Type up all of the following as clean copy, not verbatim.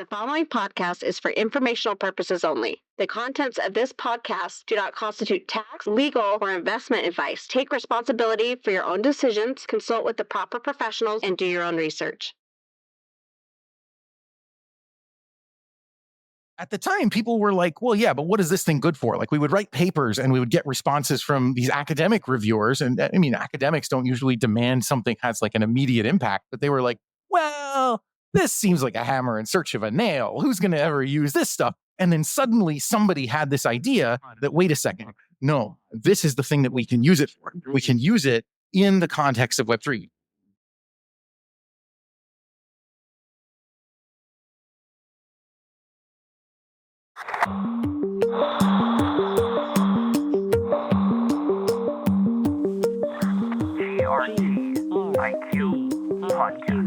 The following podcast is for informational purposes only. The contents of this podcast do not constitute tax, legal, or investment advice. Take responsibility for your own decisions, consult with the proper professionals, and do your own research. At the time, people were like, well, yeah, but what is this thing good for? Like, we would write papers and we would get responses from these academic reviewers. And I mean, academics don't usually demand something has like an immediate impact, but they were like, well, this seems like a hammer in search of a nail. Who's going to ever use this stuff? And then suddenly somebody had this idea that, wait a second, no, this is the thing that we can use it for. We can use it in the context of Web3. GRTiQ podcast.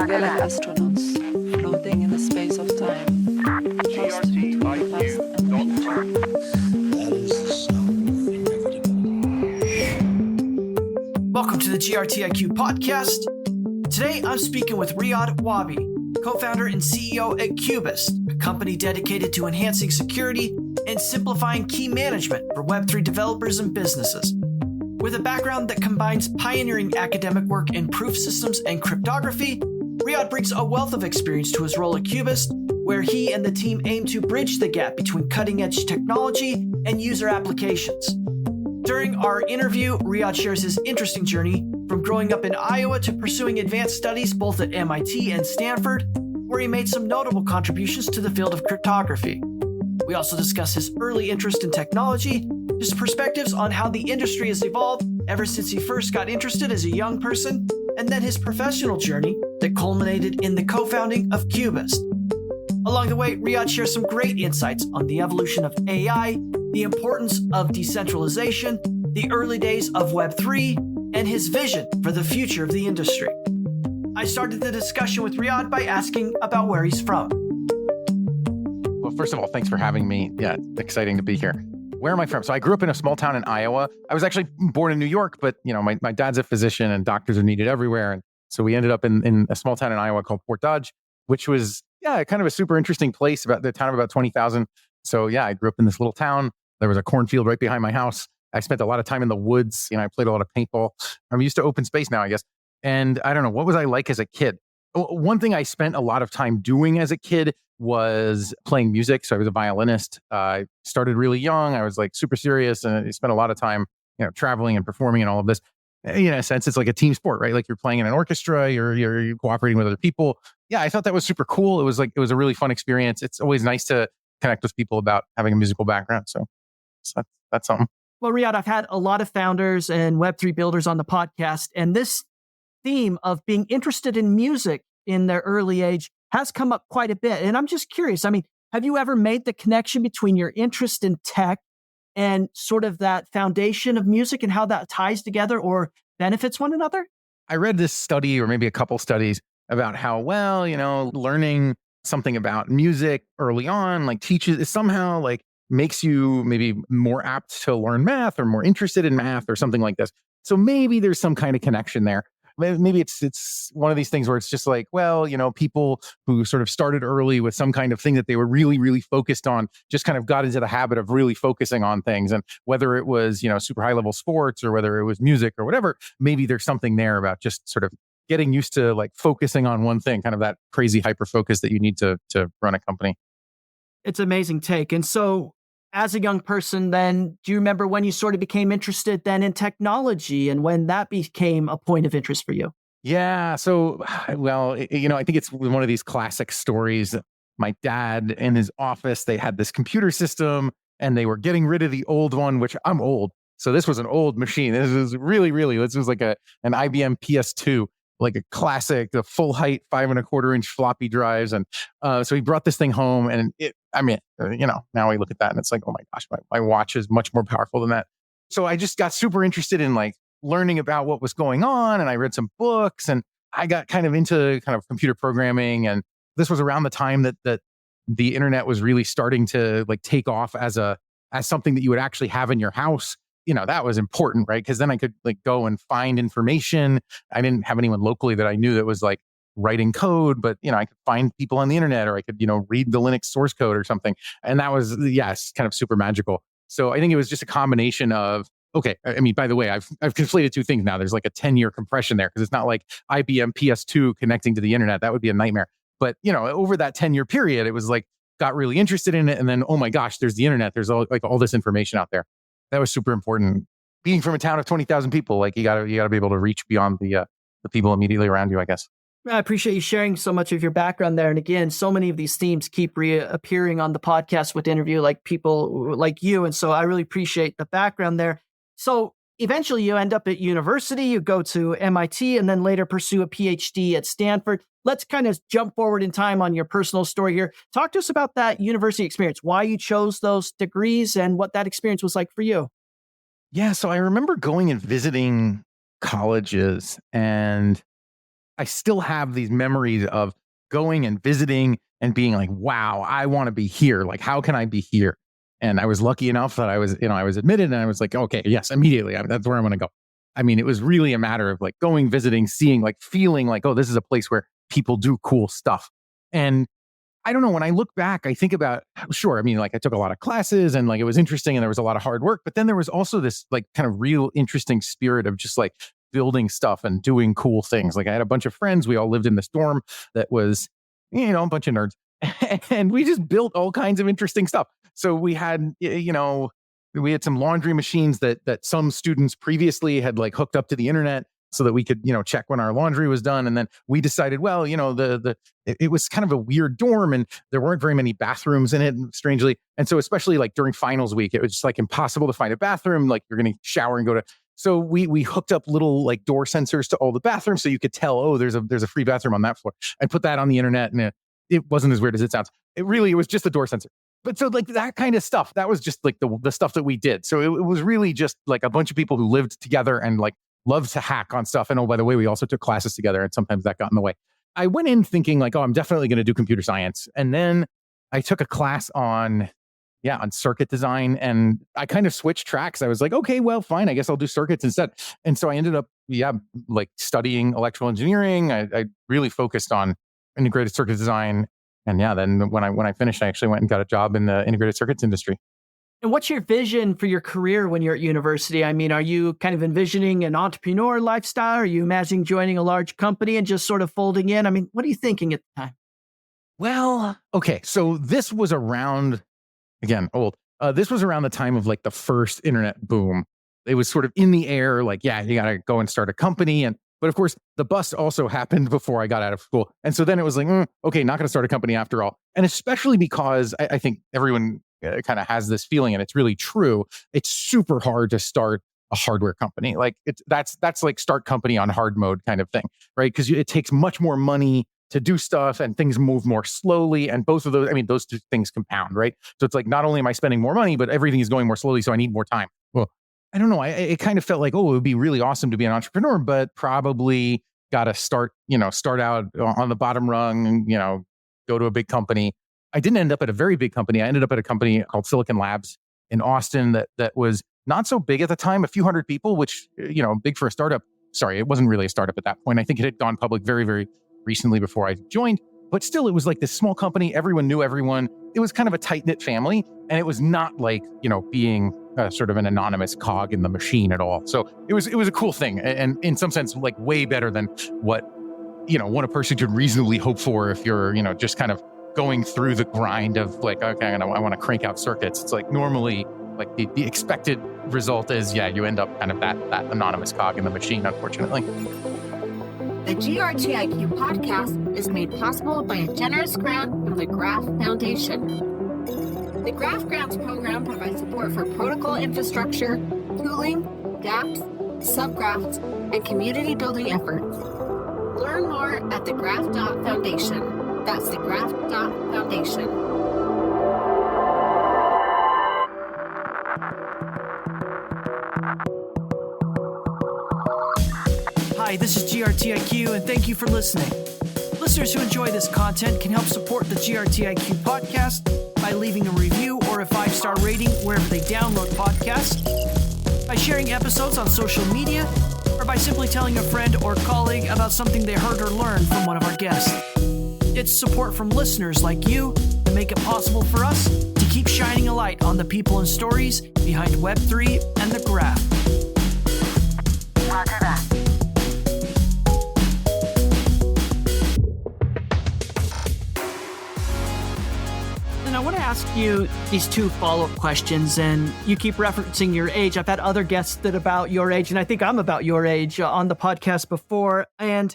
We're like astronauts floating in the space of time. Welcome to the GRTiQ podcast. Today, I'm speaking with Riad Wahby, co-founder and CEO at Cubist, a company dedicated to enhancing security and simplifying key management for Web3 developers and businesses. With a background that combines pioneering academic work in proof systems and cryptography, Riad brings a wealth of experience to his role at Cubist, where he and the team aim to bridge the gap between cutting-edge technology and user applications. During our interview, Riad shares his interesting journey from growing up in Iowa to pursuing advanced studies both at MIT and Stanford, where he made some notable contributions to the field of cryptography. We also discuss his early interest in technology, his perspectives on how the industry has evolved ever since he first got interested as a young person, and then his professional journey that culminated in the co-founding of Cubist. Along the way, Riad shares some great insights on the evolution of AI, the importance of decentralization, the early days of Web3, and his vision for the future of the industry. I started the discussion with Riad by asking about where he's from. Well, first of all, thanks for having me. Yeah, exciting to be here. Where am I from? So I grew up in a small town in Iowa. I was actually born in New York, but my dad's a physician and doctors are needed everywhere. And so we ended up in a small town in Iowa called Fort Dodge, which was, kind of a super interesting place, about the town of about 20,000. So I grew up in this little town. There was a cornfield right behind my house. I spent a lot of time in the woods. I played a lot of paintball. I'm used to open space now, I guess. And I don't know, what was I like as a kid? One thing I spent a lot of time doing as a kid was playing music. So I was a violinist. I started really young. I was like super serious and I spent a lot of time, traveling and performing and all of this. In a sense, it's like a team sport, right? Like you're playing in an orchestra, you're cooperating with other people. Yeah, I thought that was super cool. It was a really fun experience. It's always nice to connect with people about having a musical background. So that's something. Well, Riad, I've had a lot of founders and Web3 builders on the podcast, and this theme of being interested in music in their early age has come up quite a bit. And I'm just curious, have you ever made the connection between your interest in tech and sort of that foundation of music and how that ties together or benefits one another? I read this study, or maybe a couple studies, about how, learning something about music early on, teaches, somehow makes you maybe more apt to learn math or more interested in math or something like this. So maybe there's some kind of connection there. Maybe it's one of these things where it's just like, people who sort of started early with some kind of thing that they were really, really focused on just kind of got into the habit of really focusing on things. And whether it was, super high level sports or whether it was music or whatever, maybe there's something there about just sort of getting used to focusing on one thing, kind of that crazy hyper focus that you need to run a company. It's an amazing take. And so as a young person, then, do you remember when you sort of became interested then in technology and when that became a point of interest for you? Yeah. So, I think it's one of these classic stories. My dad in his office, they had this computer system and they were getting rid of the old one, which I'm old. So this was an old machine. This was this was like an IBM PS2, like a classic, the full height 5.25-inch floppy drives. And so he brought this thing home and now we look at that and it's like, oh my gosh, my watch is much more powerful than that. So I just got super interested in learning about what was going on. And I read some books and I got kind of into kind of computer programming. And this was around the time that the internet was really starting to take off as something that you would actually have in your house. That was important, right? Because then I could go and find information. I didn't have anyone locally that I knew that was writing code, but, I could find people on the internet, or I could, read the Linux source code or something. And that was, yes, kind of super magical. So I think it was just a combination of, okay, I mean, by the way, I've conflated two things now. There's like a 10-year compression there, because it's not like IBM PS2 connecting to the internet. That would be a nightmare. But, over that 10-year period, it was like, got really interested in it. And then, oh my gosh, there's the internet. There's all this information out there. That was super important. Being from a town of 20,000 people, like you gotta be able to reach beyond the people immediately around you, I guess. I appreciate you sharing so much of your background there. And again, so many of these themes keep reappearing on the podcast with interview like people like you. And so I really appreciate the background there. So eventually you end up at university, you go to MIT, and then later pursue a PhD at Stanford. Let's kind of jump forward in time on your personal story here. Talk to us about that university experience, why you chose those degrees and what that experience was like for you. Yeah, so I remember going and visiting colleges, and I still have these memories of going and visiting and being like, wow, I want to be here. Like, how can I be here? And I was lucky enough that I was admitted, and I was like, okay, yes, immediately. That's where I'm going to go. I mean, it was really a matter of like going, visiting, seeing, like feeling like, oh, this is a place where people do cool stuff. And I don't know, when I look back, I think about, sure, I mean, like I took a lot of classes and like it was interesting and there was a lot of hard work, but then there was also this like kind of real interesting spirit of just like building stuff and doing cool things. Like I had a bunch of friends, we all lived in this dorm that was, a bunch of nerds, and we just built all kinds of interesting stuff. So we had, we had some laundry machines that some students previously had like hooked up to the internet so that we could, check when our laundry was done. And then we decided, well, it was kind of a weird dorm and there weren't very many bathrooms in it, strangely. And so especially like during finals week, it was just like impossible to find a bathroom. Like you're going to shower and go to. So we hooked up little like door sensors to all the bathrooms so you could tell, oh, there's a free bathroom on that floor. And put that on the internet, and it wasn't as weird as it sounds. It was just a door sensor. But so like that kind of stuff, that was just like the stuff that we did. So it was really just like a bunch of people who lived together and like loved to hack on stuff. And oh, by the way, we also took classes together, and sometimes that got in the way. I went in thinking like, oh, I'm definitely going to do computer science. And then I took a class on circuit design, and I kind of switched tracks. I was like, okay, well, fine, I guess I'll do circuits instead. And so I ended up, like studying electrical engineering. I really focused on integrated circuit design. And then when I finished, I actually went and got a job in the integrated circuits industry. And what's your vision for your career when you're at university? I mean, are you kind of envisioning an entrepreneur lifestyle? Are you imagining joining a large company and just sort of folding in? I mean, what are you thinking at the time? Well, okay. So this was around, again, old. This was around the time of like the first internet boom. It was sort of in the air, like, you got to go and start a company. But of course, the bust also happened before I got out of school. And so then it was like, okay, not going to start a company after all. And especially because I think everyone kind of has this feeling, and it's really true. It's super hard to start a hardware company. Like that's like start company on hard mode kind of thing, right? Because it takes much more money to do stuff, and things move more slowly. And both of those, I mean, those two things compound, right? So it's like, not only am I spending more money, but everything is going more slowly. So I need more time. Well, I don't know. It kind of felt like, oh, it would be really awesome to be an entrepreneur, but probably got to start out on the bottom rung and, go to a big company. I didn't end up at a very big company. I ended up at a company called Silicon Labs in Austin that was not so big at the time, a few hundred people, which, big for a startup. Sorry, it wasn't really a startup at that point. I think it had gone public very, very recently before I joined. But still, it was like this small company. Everyone knew everyone. It was kind of a tight-knit family. And it was not like, being sort of an anonymous cog in the machine at all. So it was a cool thing. And in some sense, like way better than what a person could reasonably hope for if you're, just kind of going through the grind of like, okay, I want to crank out circuits. It's like normally like the expected result is, you end up kind of that anonymous cog in the machine, unfortunately. The GRTiQ podcast is made possible by a generous grant from the Graph Foundation. The Graph Grants program provides support for protocol infrastructure, tooling, dApps, subgraphs, and community building efforts. Learn more at thegraph.foundation. That's thegraph.foundation. Hi, this is GRTiQ, and thank you for listening. Listeners who enjoy this content can help support the GRTiQ podcast by leaving a review or a 5-star rating wherever they download podcasts, by sharing episodes on social media, or by simply telling a friend or colleague about something they heard or learned from one of our guests. It's support from listeners like you that make it possible for us to keep shining a light on the people and stories behind Web3 and the graph. Roger that. And I want to ask you these two follow-up questions, and you keep referencing your age. I've had other guests that are about your age, and I think I'm about your age on the podcast before, and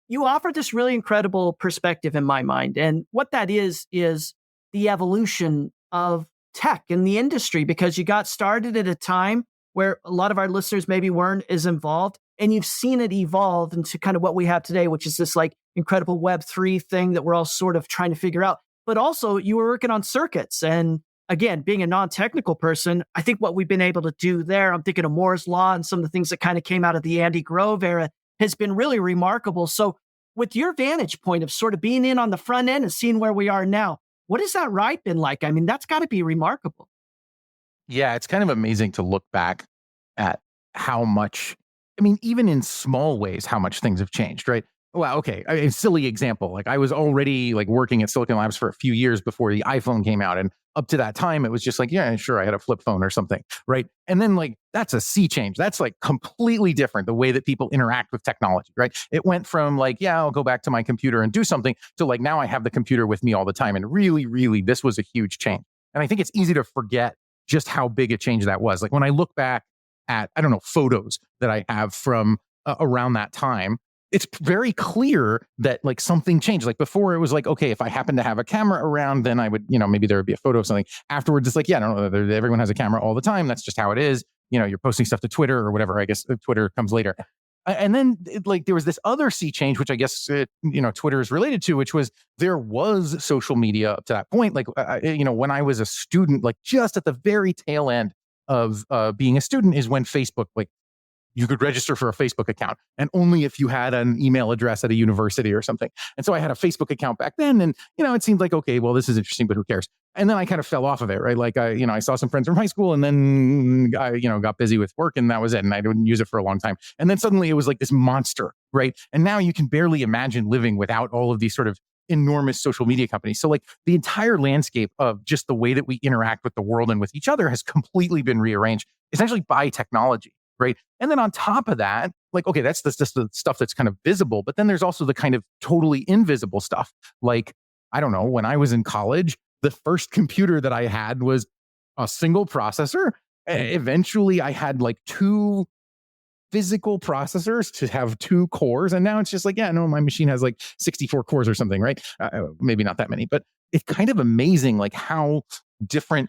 you offer this really incredible perspective in my mind. And what that is the evolution of tech in the industry, because you got started at a time where a lot of our listeners maybe weren't as involved, and you've seen it evolve into kind of what we have today, which is this like incredible Web3 thing that we're all sort of trying to figure out. But also you were working on circuits. And again, being a non-technical person, I think what we've been able to do there, I'm thinking of Moore's Law and some of the things that kind of came out of the Andy Grove era, has been really remarkable. So with your vantage point of sort of being in on the front end and seeing where we are now, what has that ride been like? I mean, that's got to be remarkable. Yeah, it's kind of amazing to look back at how much, I mean, even in small ways, how much things have changed, right? Well, okay, a silly example. Like I was already like working at Silicon Labs for a few years before the iPhone came out. And up to that time, it was just like, yeah, sure, I had a flip phone or something, right? And then like, that's a sea change. That's like completely different, the way that people interact with technology, right? It went from like, yeah, I'll go back to my computer and do something, to like, now I have the computer with me all the time. And really, really, this was a huge change. And I think it's easy to forget just how big a change that was. Like when I look back at, I don't know, photos that I have from around that time, it's very clear that like something changed. Like before it was like, okay, if I happen to have a camera around, then I would, maybe there would be a photo of something. Afterwards, it's like, yeah, I don't know, everyone has a camera all the time. That's just how it is. You're posting stuff to Twitter or whatever. I guess Twitter comes later. And then there was this other sea change, which I guess, Twitter is related to, which was there was social media up to that point. Like, when I was a student, like just at the very tail end of being a student is when Facebook, like, you could register for a Facebook account, and only if you had an email address at a university or something. And so I had a Facebook account back then, and it seemed like, okay, well, this is interesting, but who cares? And then I kind of fell off of it, right? Like I saw some friends from high school, and then I got busy with work, and that was it. And I didn't use it for a long time. And then suddenly it was like this monster, right? And now you can barely imagine living without all of these sort of enormous social media companies. So like the entire landscape of just the way that we interact with the world and with each other has completely been rearranged, essentially by technology. Right. And then on top of that, like, okay, that's just the stuff that's kind of visible. But then there's also the kind of totally invisible stuff. Like, I don't know, when I was in college, the first computer that I had was a single processor. Eventually, I had like 2 physical processors to have 2 cores. And now it's just like, yeah, no, my machine has like 64 cores or something, right? Maybe not that many, but it's kind of amazing, like how different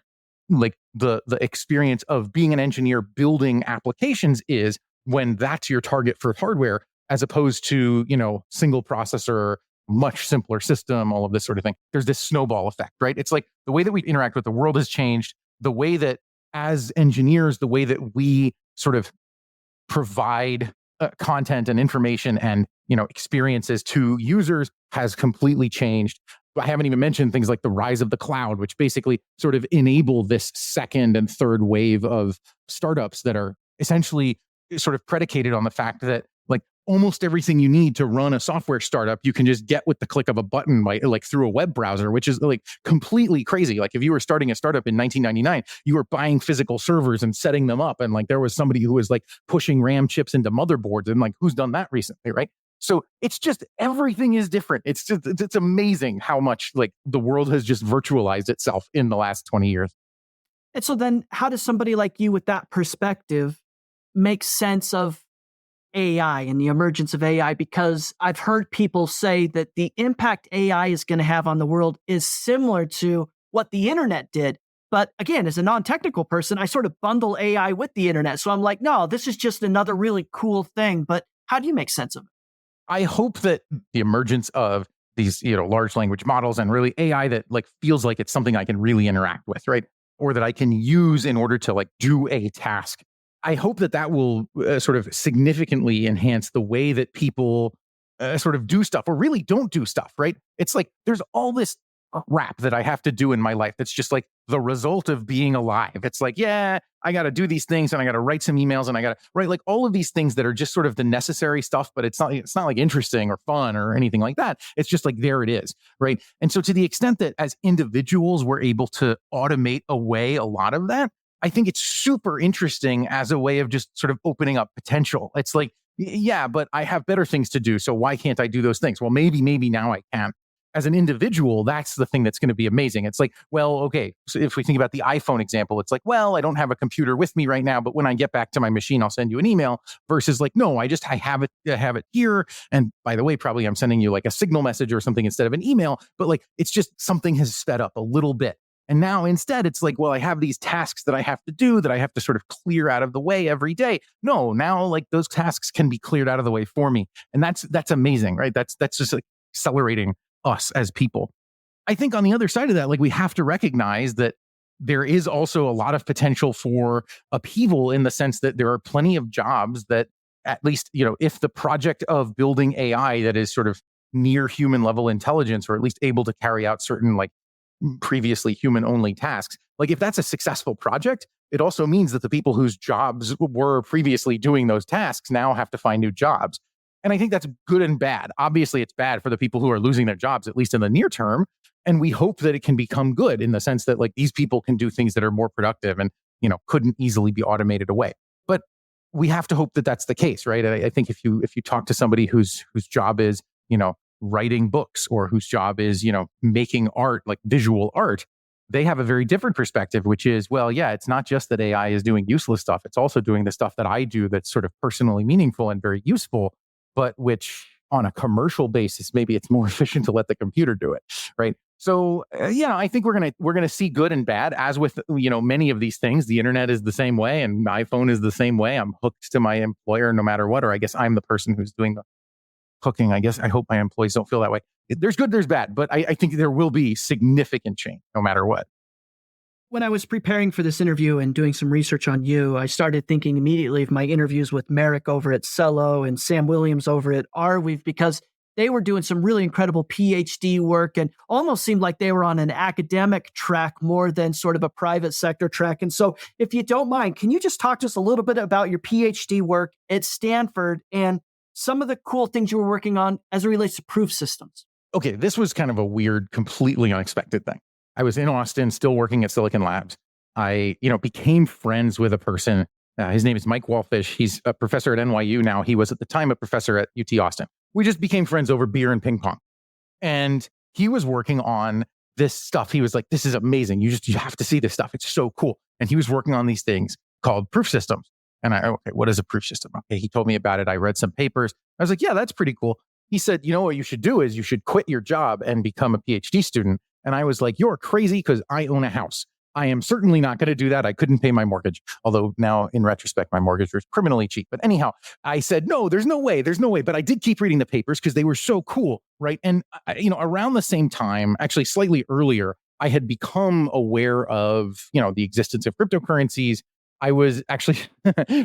like the experience of being an engineer building applications is when that's your target for hardware, as opposed to, single processor, much simpler system, all of this sort of thing. There's this snowball effect, right? It's like the way that we interact with the world has changed. The way that as engineers, the way that we sort of provide content and information and, experiences to users has completely changed. I haven't even mentioned things like the rise of the cloud, which basically sort of enable this second and third wave of startups that are essentially sort of predicated on the fact that like almost everything you need to run a software startup, you can just get with the click of a button by like through a web browser, which is like completely crazy. Like if you were starting a startup in 1999, you were buying physical servers and setting them up. And like there was somebody who was like pushing RAM chips into motherboards, and like who's done that recently, right? So it's just everything is different. It's amazing how much like the world has just virtualized itself in the last 20 years. And so then how does somebody like you with that perspective make sense of AI and the emergence of AI? Because I've heard people say that the impact AI is going to have on the world is similar to what the internet did. But again, as a non-technical person, I sort of bundle AI with the internet. So I'm like, no, this is just another really cool thing. But how do you make sense of it? I hope that the emergence of these, large language models and really AI that like feels like it's something I can really interact with, right? Or that I can use in order to like do a task. I hope that will sort of significantly enhance the way that people sort of do stuff or really don't do stuff, right? It's like there's all this crap that I have to do in my life. That's just like the result of being alive. It's like, yeah, I got to do these things and I got to write some emails and I got to write like all of these things that are just sort of the necessary stuff, but it's not like interesting or fun or anything like that. It's just like, there it is. Right. And so to the extent that as individuals, we're able to automate away a lot of that, I think it's super interesting as a way of just sort of opening up potential. It's like, yeah, but I have better things to do. So why can't I do those things? Well, maybe now I can. As an individual, that's the thing that's going to be amazing. It's like, well, okay, so if we think about the iPhone example, it's like, well, I don't have a computer with me right now, but when I get back to my machine, I'll send you an email versus like, no, I have it here. And by the way, probably I'm sending you like a signal message or something instead of an email, but like, it's just something has sped up a little bit. And now instead it's like, well, I have these tasks that I have to do that I have to sort of clear out of the way every day. No, now like those tasks can be cleared out of the way for me. And that's amazing, right? That's just like accelerating us as people. I think on the other side of that, like we have to recognize that there is also a lot of potential for upheaval in the sense that there are plenty of jobs that at least, if the project of building AI that is sort of near human level intelligence, or at least able to carry out certain like previously human only tasks, like if that's a successful project, it also means that the people whose jobs were previously doing those tasks now have to find new jobs. And I think that's good and bad. Obviously, it's bad for the people who are losing their jobs, at least in the near term. And we hope that it can become good in the sense that like these people can do things that are more productive and, couldn't easily be automated away. But we have to hope that that's the case, right? I think if you talk to somebody whose job is, writing books or whose job is, making art, like visual art, they have a very different perspective, which is, well, yeah, it's not just that AI is doing useless stuff. It's also doing the stuff that I do that's sort of personally meaningful and very useful, but which on a commercial basis, maybe it's more efficient to let the computer do it, right? So, I think we're gonna see good and bad. As with many of these things, the internet is the same way, and my iPhone is the same way. I'm hooked to my employer no matter what, or I guess I'm the person who's doing the hooking. I guess I hope my employees don't feel that way. There's good, there's bad, but I think there will be significant change no matter what. When I was preparing for this interview and doing some research on you, I started thinking immediately of my interviews with Merrick over at Cello and Sam Williams over at Arweave, because they were doing some really incredible PhD work and almost seemed like they were on an academic track more than sort of a private sector track. And so if you don't mind, can you just talk to us a little bit about your PhD work at Stanford and some of the cool things you were working on as it relates to proof systems? Okay, this was kind of a weird, completely unexpected thing. I was in Austin, still working at Silicon Labs. I, became friends with a person. His name is Mike Wallfish. He's a professor at NYU now. He was at the time a professor at UT Austin. We just became friends over beer and ping pong. And he was working on this stuff. He was like, this is amazing. You have to see this stuff. It's so cool. And he was working on these things called proof systems. And okay, what is a proof system? Okay, he told me about it. I read some papers. I was like, yeah, that's pretty cool. He said, what you should do is you should quit your job and become a PhD student. And I was like, you're crazy because I own a house. I am certainly not going to do that. I couldn't pay my mortgage. Although now in retrospect, my mortgage was criminally cheap. But anyhow, I said, no, there's no way. But I did keep reading the papers because they were so cool. Right. And, around the same time, actually slightly earlier, I had become aware of, the existence of cryptocurrencies. I was actually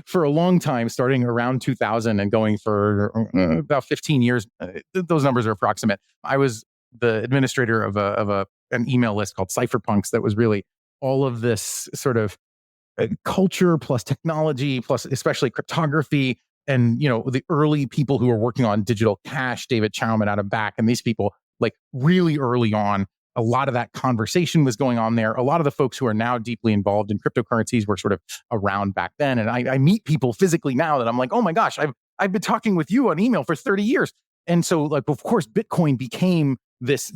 for a long time, starting around 2000 and going for about 15 years. Those numbers are approximate. I was the administrator of an email list called Cypherpunks that was really all of this sort of culture plus technology plus especially cryptography and the early people who were working on digital cash, David Chauman out of Back, and these people like really early on. A lot of that conversation was going on there. A lot of the folks who are now deeply involved in cryptocurrencies were sort of around back then. And I meet people physically now that I'm like, oh my gosh, I've been talking with you on email for 30 years. And so like, of course, Bitcoin became this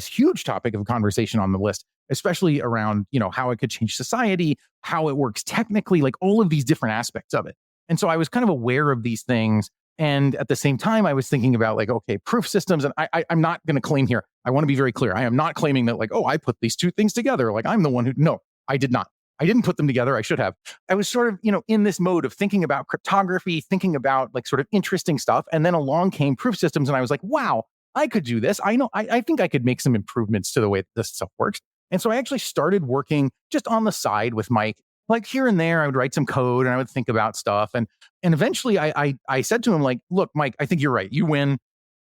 huge topic of conversation on the list, especially around, how it could change society, how it works technically, like all of these different aspects of it. And so I was kind of aware of these things. And at the same time, I was thinking about like, okay, proof systems. And I'm not going to claim here. I want to be very clear. I am not claiming that like, oh, I put these two things together. Like I'm the one no, I did not. I didn't put them together. I should have. I was sort of, in this mode of thinking about cryptography, thinking about like sort of interesting stuff. And then along came proof systems. And I was like, wow, I could do this. I know, I think I could make some improvements to the way this stuff works. And so I actually started working just on the side with Mike. Like here and there, I would write some code and I would think about stuff. And eventually I said to him like, look, Mike, I think you're right. You win.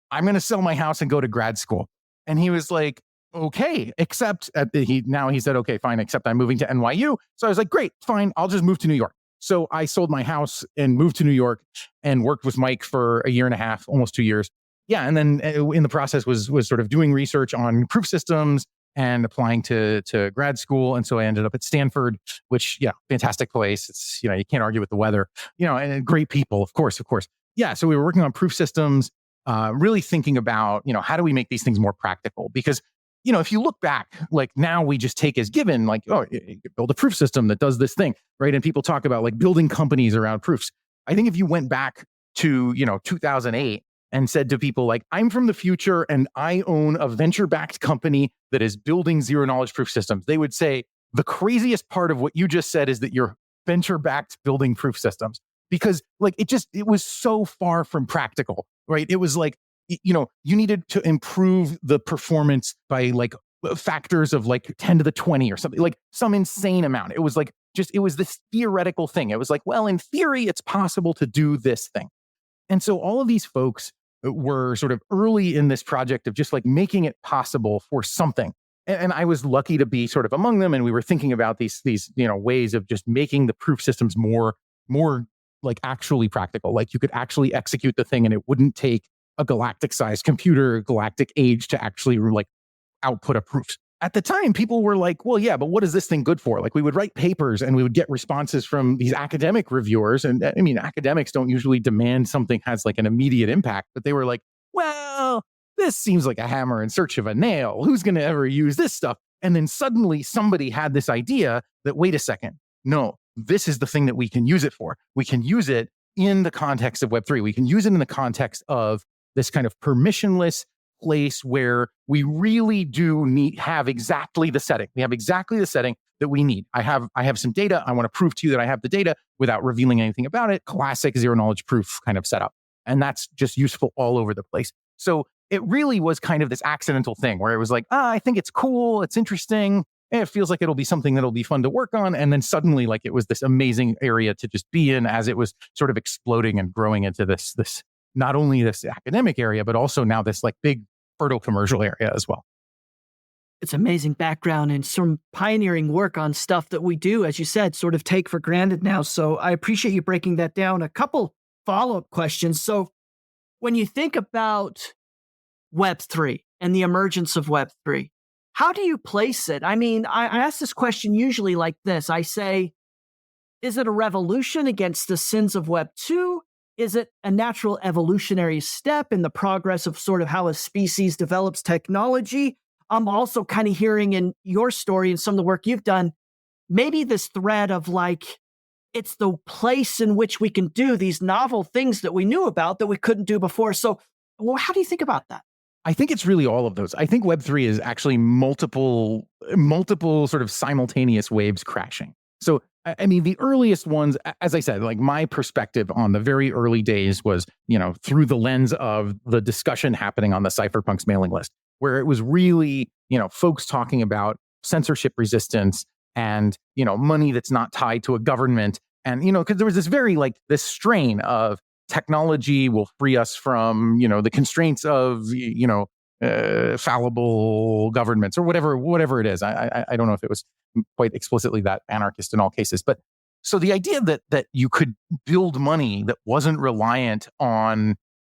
I'm going to sell my house and go to grad school. And he was like, okay, except he said, okay, fine, except I'm moving to NYU. So I was like, great, fine, I'll just move to New York. So I sold my house and moved to New York and worked with Mike for a year and a half, almost 2 years. Yeah, and then in the process was sort of doing research on proof systems and applying to grad school. And so I ended up at Stanford, which, fantastic place. It's, you can't argue with the weather, and great people, of course. Yeah, so we were working on proof systems, really thinking about, how do we make these things more practical? Because, if you look back, like now we just take as given, like, oh, you could build a proof system that does this thing, right? And people talk about like building companies around proofs. I think if you went back to, 2008 and said to people like, I'm from the future and I own a venture-backed company that is building zero-knowledge proof systems, they would say, the craziest part of what you just said is that you're venture-backed building proof systems. Because like, it was so far from practical, right? It was like, you needed to improve the performance by like factors of like 10 to the 20 or something, like some insane amount. It was like, it was this theoretical thing. It was like, well, in theory, it's possible to do this thing. And so all of these folks were sort of early in this project of just like making it possible for something. And I was lucky to be sort of among them. And we were thinking about these ways of just making the proof systems more like actually practical. Like you could actually execute the thing and it wouldn't take a galactic sized computer, galactic age to actually like output a proof. At the time, people were like, well, yeah, but what is this thing good for? Like we would write papers and we would get responses from these academic reviewers. And I mean, academics don't usually demand something has like an immediate impact, but they were like, well, this seems like a hammer in search of a nail. Who's going to ever use this stuff? And then suddenly somebody had this idea that, wait a second, no, this is the thing that we can use it for. We can use it in the context of Web3. We can use it in the context of this kind of permissionless place where we really do have exactly the setting. We have exactly the setting that we need. I have some data. I want to prove to you that I have the data without revealing anything about it. Classic zero knowledge proof kind of setup. And that's just useful all over the place. So it really was kind of this accidental thing where it was like, I think it's cool. It's interesting. It feels like it'll be something that'll be fun to work on. And then suddenly like it was this amazing area to just be in as it was sort of exploding and growing into this not only this academic area, but also now this like big fertile commercial area as well. It's amazing background and some pioneering work on stuff that we do, as you said, sort of take for granted now. So I appreciate you breaking that down. A couple follow-up questions. So when you think about Web3 and the emergence of Web3, how do you place it? I mean, I ask this question usually like this. I say, is it a revolution against the sins of Web 2? Is it a natural evolutionary step in the progress of sort of how a species develops technology? I'm also kind of hearing in your story and some of the work you've done, maybe this thread of like, it's the place in which we can do these novel things that we knew about that we couldn't do before. So how do you think about that? I think it's really all of those. I think Web3 is actually multiple sort of simultaneous waves crashing. So, I mean, the earliest ones, as I said, like my perspective on the very early days was, through the lens of the discussion happening on the Cypherpunk's mailing list, where it was really, folks talking about censorship resistance and, money that's not tied to a government. And, because there was this very this strain of technology will free us from, the constraints of, fallible governments or whatever it is. I don't know if it was quite explicitly that anarchist in all cases, but so the idea that you could build money that wasn't reliant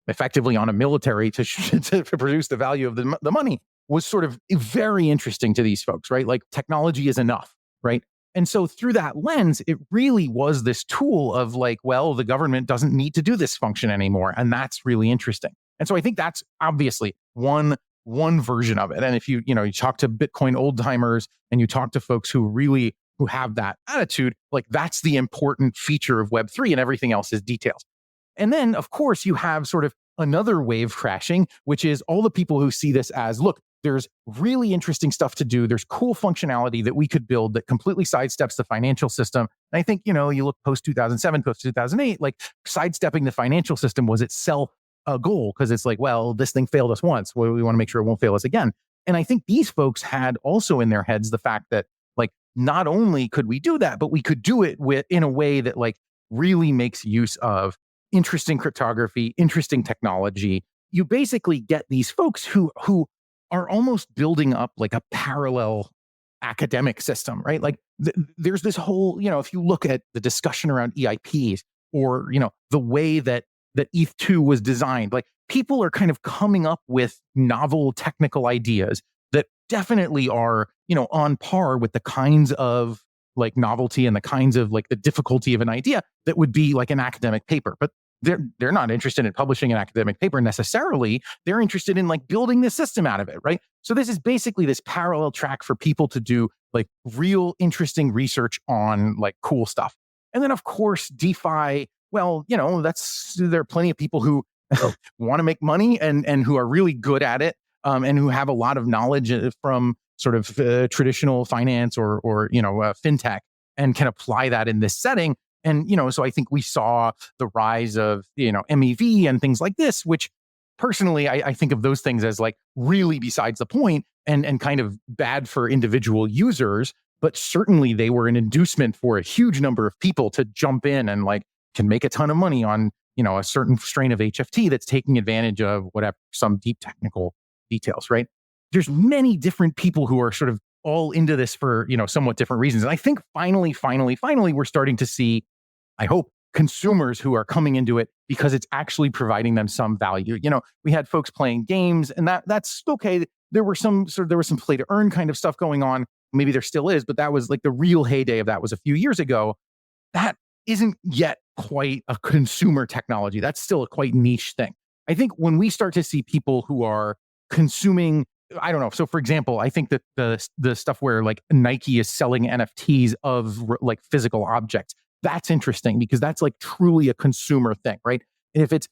effectively on a military to produce the value of the money was sort of very interesting to these folks, right? Like technology is enough, right? And so through that lens, it really was this tool of like, well, the government doesn't need to do this function anymore. And that's really interesting. And so I think that's obviously one version of it. And if you talk to Bitcoin old timers and you talk to folks who have that attitude, like that's the important feature of Web3 and everything else is details. And then of course you have sort of another wave crashing, which is all the people who see this as, look, there's really interesting stuff to do. There's cool functionality that we could build that completely sidesteps the financial system. And I think, you look post 2007, post 2008, like sidestepping the financial system was itself a goal because it's like, well, this thing failed us once. Well, we want to make sure it won't fail us again. And I think these folks had also in their heads the fact that like, not only could we do that, but we could do it in a way that like really makes use of interesting cryptography, interesting technology. You basically get these folks who are almost building up like a parallel academic system, right? Like there's this whole, if you look at the discussion around EIPs or, the way that ETH2 was designed, like people are kind of coming up with novel technical ideas that definitely are, on par with the kinds of like novelty and the kinds of like the difficulty of an idea that would be like an academic paper. But they're not interested in publishing an academic paper necessarily. They're interested in like building this system out of it, right? So this is basically this parallel track for people to do like real interesting research on like cool stuff. And then of course, DeFi, well, there are plenty of people who want to make money and who are really good at it, and who have a lot of knowledge from sort of traditional finance or fintech, and can apply that in this setting. And, so I think we saw the rise of, MEV and things like this, which personally, I think of those things as like really besides the point and kind of bad for individual users. But certainly they were an inducement for a huge number of people to jump in and like can make a ton of money on, a certain strain of HFT that's taking advantage of whatever, some deep technical details, right? There's many different people who are sort of all into this for, somewhat different reasons. And I think finally, we're starting to see, I hope, consumers who are coming into it because it's actually providing them some value. We had folks playing games, and that's okay. There was some play to earn kind of stuff going on. Maybe there still is, but that was like the real heyday of that was a few years ago. That isn't yet quite a consumer technology. That's still a quite niche thing. I think when we start to see people who are consuming, I don't know. So for example, I think that the stuff where like Nike is selling NFTs of like physical objects, that's interesting because that's like truly a consumer thing, right? And if it's,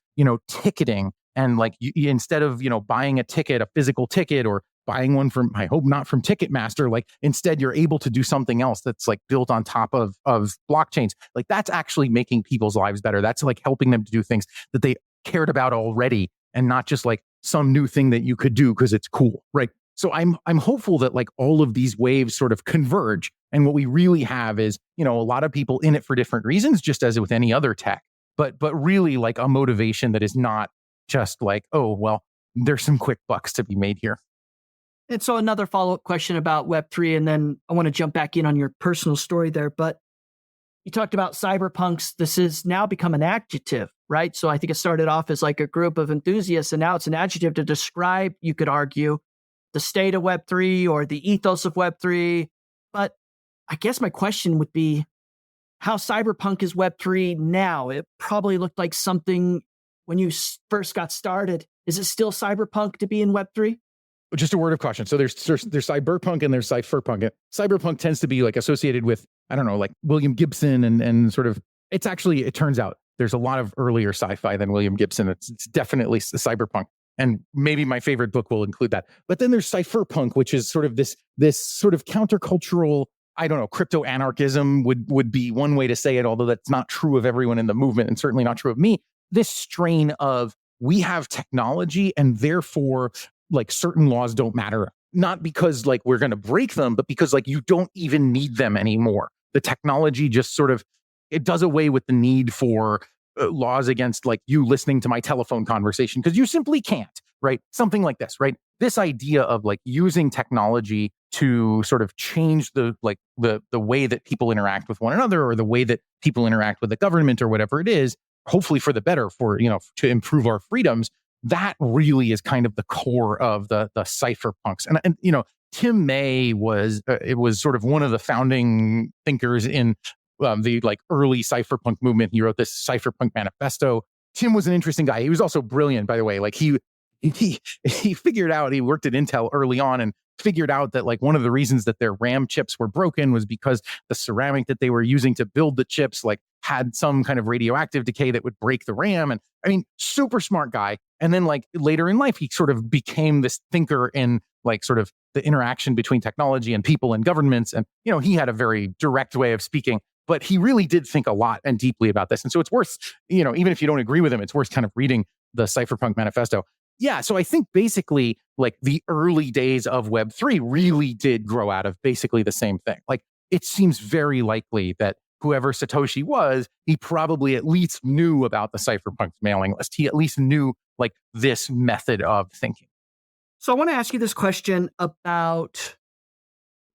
ticketing and like instead of, buying a ticket, a physical ticket, or buying one from, I hope not from Ticketmaster, like instead you're able to do something else that's like built on top of blockchains. Like that's actually making people's lives better. That's like helping them to do things that they cared about already and not just like some new thing that you could do because it's cool, right? So I'm hopeful that like all of these waves sort of converge, and what we really have is, a lot of people in it for different reasons, just as with any other tech, but really like a motivation that is not just like, oh, well, there's some quick bucks to be made here. And so another follow-up question about Web3, and then I want to jump back in on your personal story there, but you talked about cyberpunks. This has now become an adjective, right? So I think it started off as like a group of enthusiasts, and now it's an adjective to describe, you could argue, the state of Web3 or the ethos of Web3. But I guess my question would be, how cyberpunk is Web3 now? It probably looked like something when you first got started. Is it still cyberpunk to be in Web3? Just a word of caution. So there's Cyberpunk and there's Cypherpunk. Cyberpunk tends to be like associated with, I don't know, like William Gibson and sort of, it turns out there's a lot of earlier sci-fi than William Gibson. It's definitely Cyberpunk. And maybe my favorite book will include that. But then there's Cypherpunk, which is sort of this sort of countercultural, I don't know, crypto anarchism would be one way to say it, although that's not true of everyone in the movement and certainly not true of me. This strain of we have technology and therefore like certain laws don't matter, not because like we're going to break them, but because like you don't even need them anymore. The technology just sort of, it does away with the need for laws against like you listening to my telephone conversation because you simply can't, right? Something like this, right? This idea of like using technology to sort of change the way that people interact with one another, or the way that people interact with the government or whatever it is, hopefully for the better, for, to improve our freedoms. That really is kind of the core of the cypherpunks. And Tim May was sort of one of the founding thinkers in the like early cypherpunk movement. He wrote this Cypherpunk manifesto. Tim was an interesting guy. He was also brilliant, by the way. Like he figured out, he worked at Intel early on and figured out that like one of the reasons that their RAM chips were broken was because the ceramic that they were using to build the chips like had some kind of radioactive decay that would break the RAM. And I mean, super smart guy. And then like later in life, he sort of became this thinker in like sort of the interaction between technology and people and governments. And, he had a very direct way of speaking, but he really did think a lot and deeply about this. And so it's worth, even if you don't agree with him, it's worth kind of reading the Cypherpunk manifesto. Yeah. So I think basically like the early days of Web3 really did grow out of basically the same thing. Like it seems very likely that whoever Satoshi was, he probably at least knew about the Cypherpunk mailing list. He at least knew like this method of thinking. So I want to ask you this question about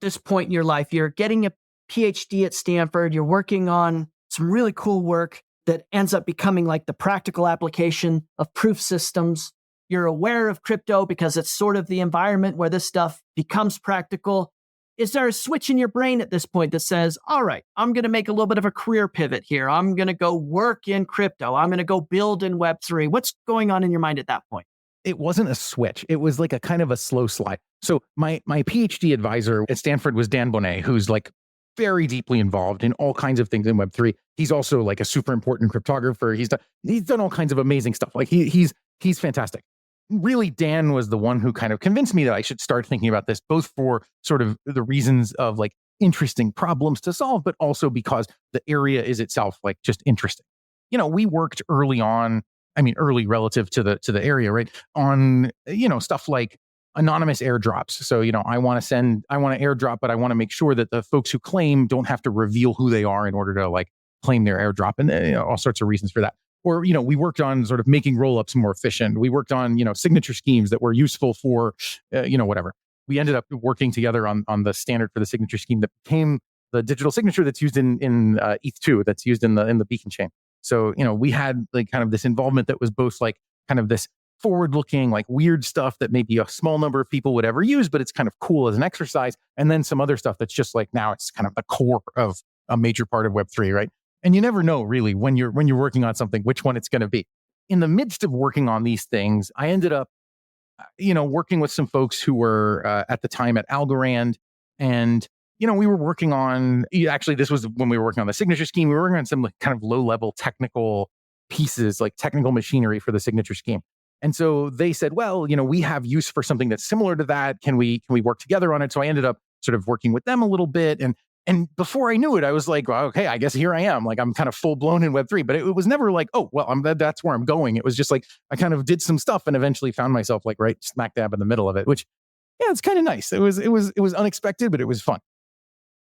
this point in your life. You're getting a PhD at Stanford. You're working on some really cool work that ends up becoming like the practical application of proof systems. You're aware of crypto because it's sort of the environment where this stuff becomes practical. Is there a switch in your brain at this point that says, all right, I'm going to make a little bit of a career pivot here. I'm going to go work in crypto. I'm going to go build in Web3. What's going on in your mind at that point? It wasn't a switch. It was like a kind of a slow slide. So my PhD advisor at Stanford was Dan Bonnet, who's like very deeply involved in all kinds of things in Web3. He's also like a super important cryptographer. He's done all kinds of amazing stuff. Like he's fantastic. Really, Dan was the one who kind of convinced me that I should start thinking about this, both for sort of the reasons of like interesting problems to solve, but also because the area is itself like just interesting. We worked early on. I mean, early relative to the area, right? On, stuff like anonymous airdrops. So, I want to airdrop, but I want to make sure that the folks who claim don't have to reveal who they are in order to like claim their airdrop, and all sorts of reasons for that. Or, we worked on sort of making rollups more efficient. We worked on, signature schemes that were useful for, whatever. We ended up working together on the standard for the signature scheme that became the digital signature that's used in ETH2, that's used in the Beacon chain. So, we had like kind of this involvement that was both like kind of this forward-looking, like weird stuff that maybe a small number of people would ever use, but it's kind of cool as an exercise. And then some other stuff that's just like now it's kind of the core of a major part of Web3, right? And you never know really when you're working on something, which one it's going to be. In the midst of working on these things, I ended up, working with some folks who were at the time at Algorand, and we were working on, actually, this was when we were working on the signature scheme. We were working on some like kind of low-level technical pieces, like technical machinery for the signature scheme. And so they said, well, we have use for something that's similar to that. Can we work together on it? So I ended up sort of working with them a little bit. And before I knew it, I was like, well, okay, I guess here I am. Like I'm kind of full blown in Web3, but it was never like, oh, well, that's where I'm going. It was just like, I kind of did some stuff and eventually found myself like right smack dab in the middle of it, which, yeah, it's kind of nice. It was unexpected, but it was fun.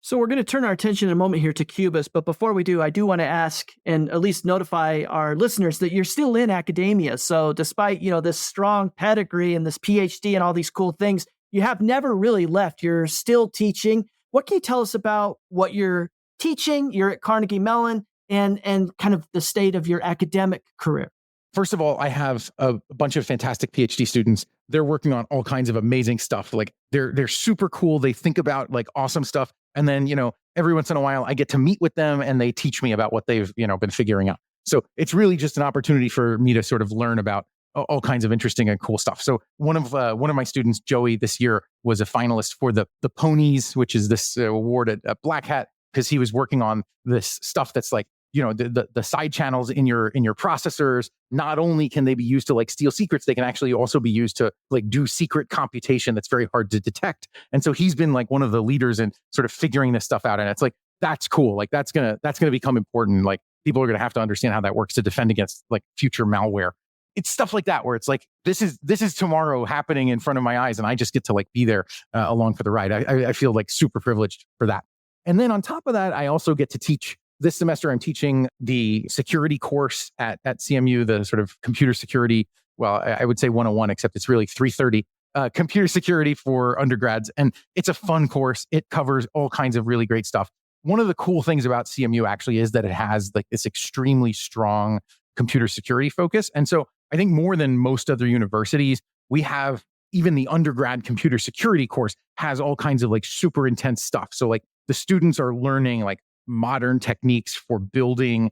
So we're going to turn our attention in a moment here to Cubist. But before we do, I do want to ask and at least notify our listeners that you're still in academia. So despite, this strong pedigree and this PhD and all these cool things, you have never really left. You're still teaching. What can you tell us about what you're teaching? You're at Carnegie Mellon and kind of the state of your academic career. First of all, I have a bunch of fantastic PhD students. They're working on all kinds of amazing stuff. Like they're super cool. They think about like awesome stuff. And then, every once in a while I get to meet with them and they teach me about what they've, been figuring out. So it's really just an opportunity for me to sort of learn about all kinds of interesting and cool stuff. So one of my students, Joey, this year was a finalist for the Ponies, which is this award at Black Hat, because he was working on this stuff that's like, the side channels in your processors. Not only can they be used to like steal secrets, they can actually also be used to like do secret computation that's very hard to detect. And so he's been like one of the leaders in sort of figuring this stuff out. And it's like, that's cool. Like that's gonna become important. Like people are gonna have to understand how that works to defend against like future malware. It's stuff like that where it's like, this is tomorrow happening in front of my eyes, and I just get to like be there along for the ride. I feel like super privileged for that. And then on top of that, I also get to teach. This semester, I'm teaching the security course at CMU, the sort of computer security. Well, I would say 101, except it's really 330, computer security for undergrads. And it's a fun course. It covers all kinds of really great stuff. One of the cool things about CMU actually is that it has like this extremely strong computer security focus. And so I think more than most other universities, we have even the undergrad computer security course has all kinds of like super intense stuff. So like the students are learning like modern techniques for building,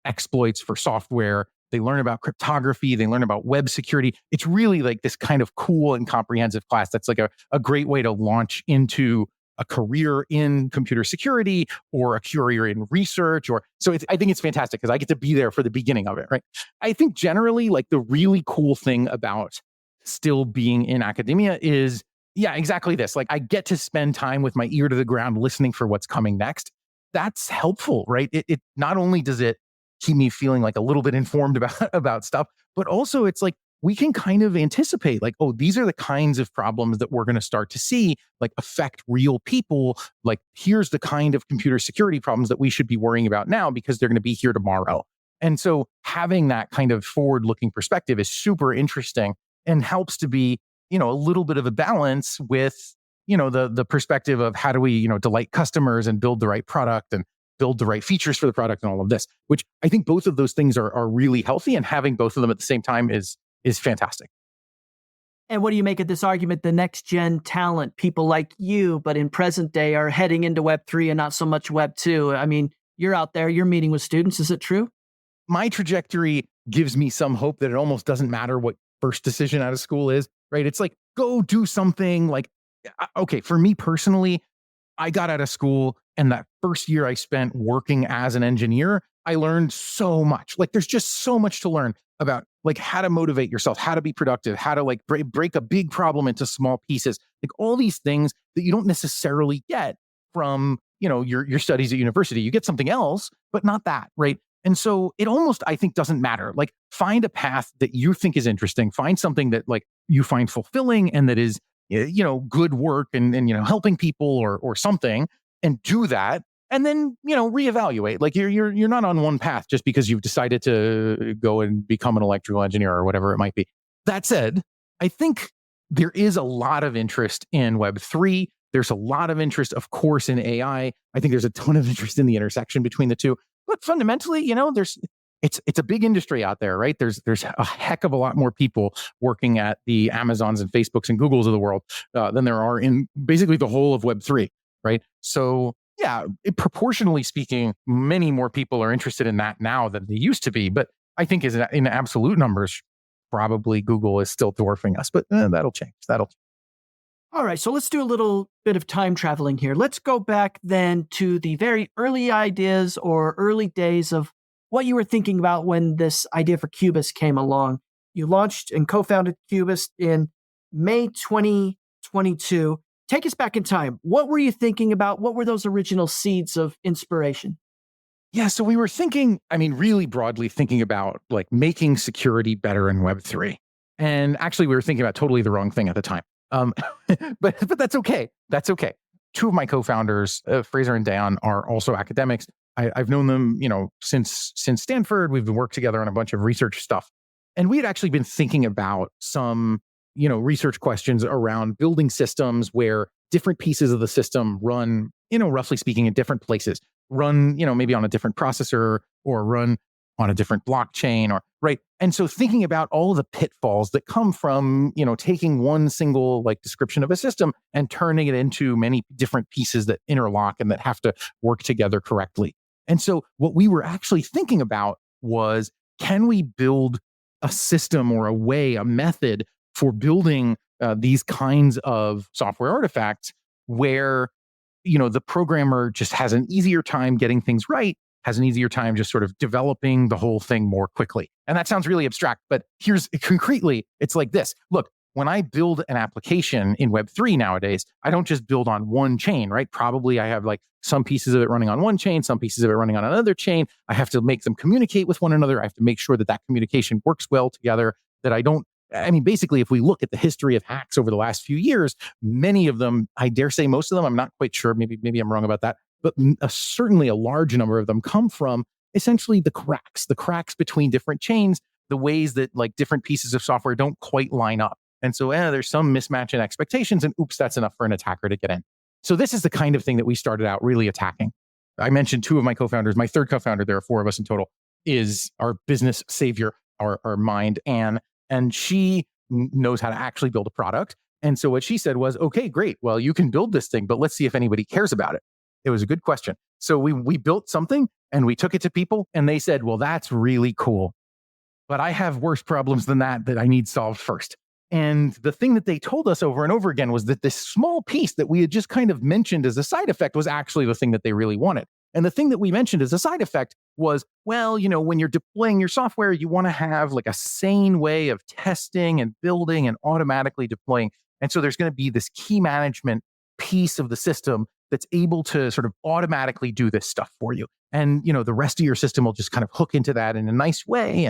exploits for software. They learn about cryptography. They learn about web security. It's really like this kind of cool and comprehensive class that's like a great way to launch into a career in computer security or a career in research. I think it's fantastic because I get to be there for the beginning of it, right? I think generally like the really cool thing about still being in academia is, yeah, exactly this. Like I get to spend time with my ear to the ground listening for what's coming next. That's helpful, right? It not only does it keep me feeling like a little bit informed about stuff, but also it's like we can kind of anticipate like, oh, these are the kinds of problems that we're going to start to see like affect real people. Like here's the kind of computer security problems that we should be worrying about now because they're going to be here tomorrow. And so having that kind of forward-looking perspective is super interesting and helps to be, a little bit of a balance with, the perspective of how do we, delight customers and build the right product and build the right features for the product and all of this, which I think both of those things are really healthy, and having both of them at the same time is fantastic. And what do you make of this argument? The next gen talent, people like you, but in present day are heading into Web3 and not so much Web2. I mean, you're out there, you're meeting with students. Is it true? My trajectory gives me some hope that it almost doesn't matter what first decision out of school is, right? It's like, go do something. Like, okay, for me personally, I got out of school, and that first year I spent working as an engineer, I learned so much. Like, there's just so much to learn about, like, how to motivate yourself, how to be productive, how to like break a big problem into small pieces, like all these things that you don't necessarily get from, your studies at university. You get something else, but not that, right? And so it almost, I think, doesn't matter. Like, find a path that you think is interesting, find something that like you find fulfilling and that is, good work and helping people or something, and do that. And then, reevaluate. Like, you're not on one path just because you've decided to go and become an electrical engineer or whatever it might be. That said, I think there is a lot of interest in Web3. There's a lot of interest, of course, in AI. I think there's a ton of interest in the intersection between the two. But fundamentally, it's a big industry out there, right? There's a heck of a lot more people working at the Amazons and Facebooks and Googles of the world than there are in basically the whole of Web3, right? So yeah, proportionally speaking, many more people are interested in that now than they used to be. But I think in absolute numbers, probably Google is still dwarfing us. But that'll change. All right, so let's do a little bit of time traveling here. Let's go back then to the very early ideas or early days of what you were thinking about when this idea for Cubist came along. You launched and co-founded Cubist in May 2022. Take us back in time. What were you thinking about? What were those original seeds of inspiration? Yeah, so we were thinking, really broadly thinking about like making security better in Web3. And actually, we were thinking about totally the wrong thing at the time. But that's okay. That's okay. Two of my co-founders, Fraser and Dan, are also academics. I've known them, since Stanford. We've worked together on a bunch of research stuff. And we had actually been thinking about some, research questions around building systems where different pieces of the system run, roughly speaking, in different places, run, maybe on a different processor or run on a different blockchain or right. And so thinking about all the pitfalls that come from, taking one single like description of a system and turning it into many different pieces that interlock and that have to work together correctly. And so what we were actually thinking about was, can we build a system or a method for building these kinds of software artifacts where, the programmer just has an easier time getting things right, has an easier time just sort of developing the whole thing more quickly. And that sounds really abstract, but here's concretely, it's like this. Look, when I build an application in Web3 nowadays, I don't just build on one chain, right? Probably I have like some pieces of it running on one chain, some pieces of it running on another chain. I have to make them communicate with one another. I have to make sure that communication works well together, that I don't, basically, if we look at the history of hacks over the last few years, many of them, I dare say most of them, I'm not quite sure, maybe I'm wrong about that, but certainly a large number of them come from essentially the cracks between different chains, the ways that like different pieces of software don't quite line up. And so there's some mismatch in expectations, and oops, that's enough for an attacker to get in. So this is the kind of thing that we started out really attacking. I mentioned two of my co-founders. My third co-founder, there are four of us in total, is our business savior, our mind, Anne. And she knows how to actually build a product. And so what she said was, okay, great. Well, you can build this thing, but let's see if anybody cares about it. It was a good question. So we built something and we took it to people and they said, well, that's really cool, but I have worse problems than that I need solved first. And the thing that they told us over and over again was that this small piece that we had just kind of mentioned as a side effect was actually the thing that they really wanted. And the thing that we mentioned as a side effect was, well, when you're deploying your software, you want to have like a sane way of testing and building and automatically deploying. And so there's going to be this key management piece of the system that's able to sort of automatically do this stuff for you. And, the rest of your system will just kind of hook into that in a nice way.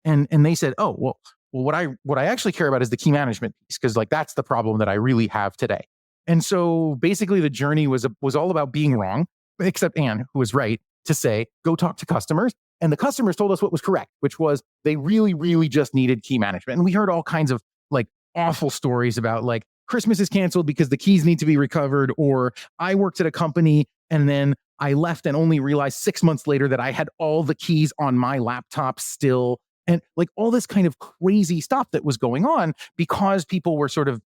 And they said, oh, well, what I actually care about is the key management piece, because like that's the problem that I really have today. And so basically the journey was all about being wrong, except Anne, who was right, to say, go talk to customers. And the customers told us what was correct, which was they really, really just needed key management. And we heard all kinds of like awful stories about like Christmas is canceled because the keys need to be recovered, or I worked at a company and then I left and only realized 6 months later that I had all the keys on my laptop still. And like all this kind of crazy stuff that was going on because people were sort of,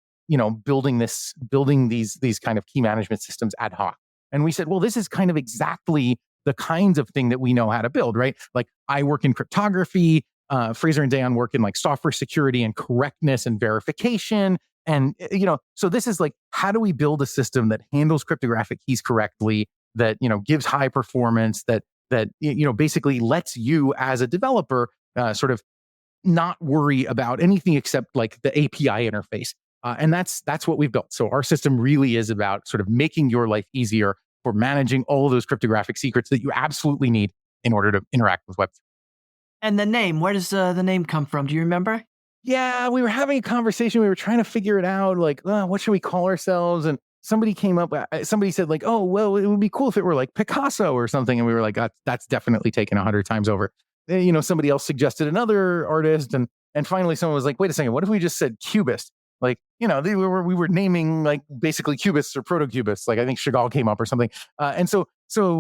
building these kind of key management systems ad hoc. And we said, well, this is kind of exactly the kinds of thing that we know how to build, right? Like I work in cryptography, Fraser and Dayon work in like software security and correctness and verification. And, so this is like, how do we build a system that handles cryptographic keys correctly, that, gives high performance, that basically lets you as a developer sort of not worry about anything except like the API interface. And that's what we've built. So our system really is about sort of making your life easier for managing all of those cryptographic secrets that you absolutely need in order to interact with Web3. And the name, where does the name come from? Do you remember? Yeah, we were having a conversation. We were trying to figure it out, like, what should we call ourselves? And somebody came up, somebody said like, oh, well, it would be cool if it were like Picasso or something. And we were like, that's definitely taken 100 times over. Somebody else suggested another artist. And finally someone was like, wait a second, what if we just said Cubist? Like, we were naming like basically cubists or proto-cubists. Like I think Chagall came up or something. And so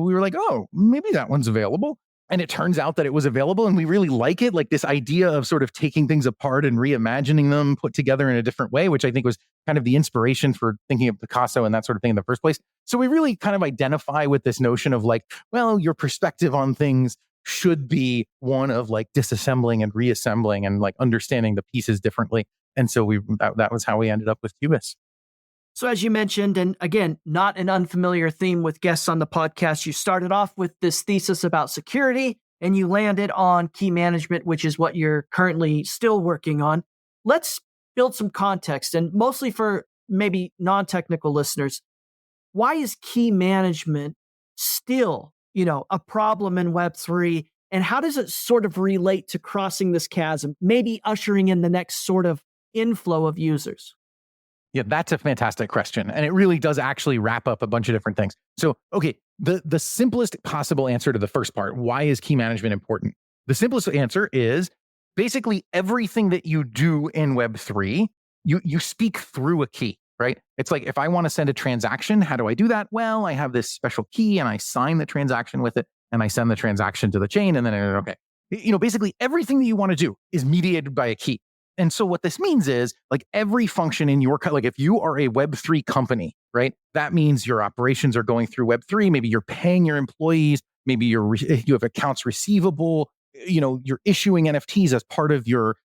we were like, oh, maybe that one's available. And it turns out that it was available and we really like it. Like this idea of sort of taking things apart and reimagining them put together in a different way, which I think was kind of the inspiration for thinking of Picasso and that sort of thing in the first place. So we really kind of identify with this notion of like, well, your perspective on things should be one of like disassembling and reassembling and like understanding the pieces differently. And so that was how we ended up with Cubist. So as you mentioned, and again, not an unfamiliar theme with guests on the podcast, you started off with this thesis about security and you landed on key management, which is what you're currently still working on. Let's build some context, and mostly for maybe non-technical listeners, why is key management still, a problem in Web3? And how does it sort of relate to crossing this chasm, maybe ushering in the next sort of inflow of users? Yeah, that's a fantastic question. And it really does actually wrap up a bunch of different things. So, okay, the simplest possible answer to the first part, why is key management important? The simplest answer is basically everything that you do in Web3, you speak through a key, right? It's like, if I want to send a transaction, how do I do that? Well, I have this special key and I sign the transaction with it and I send the transaction to the chain and then, okay. Basically everything that you want to do is mediated by a key. And so what this means is like every function in your, like if you are a Web3 company, right? That means your operations are going through Web3. Maybe you're paying your employees. Maybe you have accounts receivable. You're issuing NFTs as part of your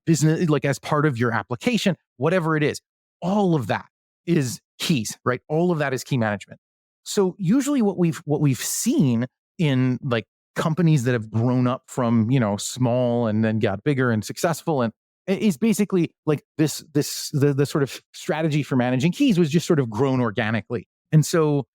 business, like as part of your application, whatever it is. All of that is keys, right? All of that is key management. So usually what we've seen in like companies that have grown up from, small and then got bigger and successful and is basically like the sort of strategy for managing keys was just sort of grown organically. And so,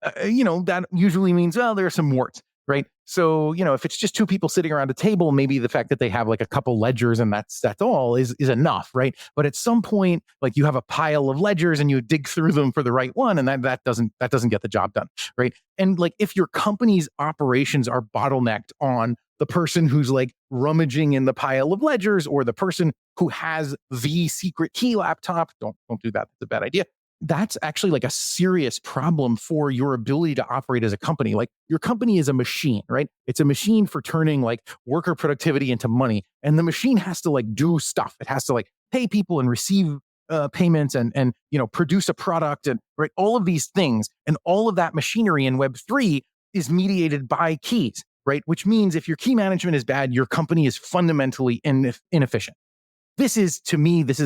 that usually means, well, there are some warts, right? So, if it's just two people sitting around a table, maybe the fact that they have like a couple ledgers and that's all is enough, right? But at some point, like you have a pile of ledgers and you dig through them for the right one, and that doesn't get the job done, right? And like if your company's operations are bottlenecked on the person who's like rummaging in the pile of ledgers or the person who has the secret key laptop, don't do that. That's a bad idea. That's actually like a serious problem for your ability to operate as a company. Like your company is a machine, right? It's a machine for turning like worker productivity into money. And the machine has to like do stuff. It has to like pay people and receive payments and produce a product and right, all of these things. And all of that machinery in Web3 is mediated by keys, right? Which means if your key management is bad, your company is fundamentally inefficient. This is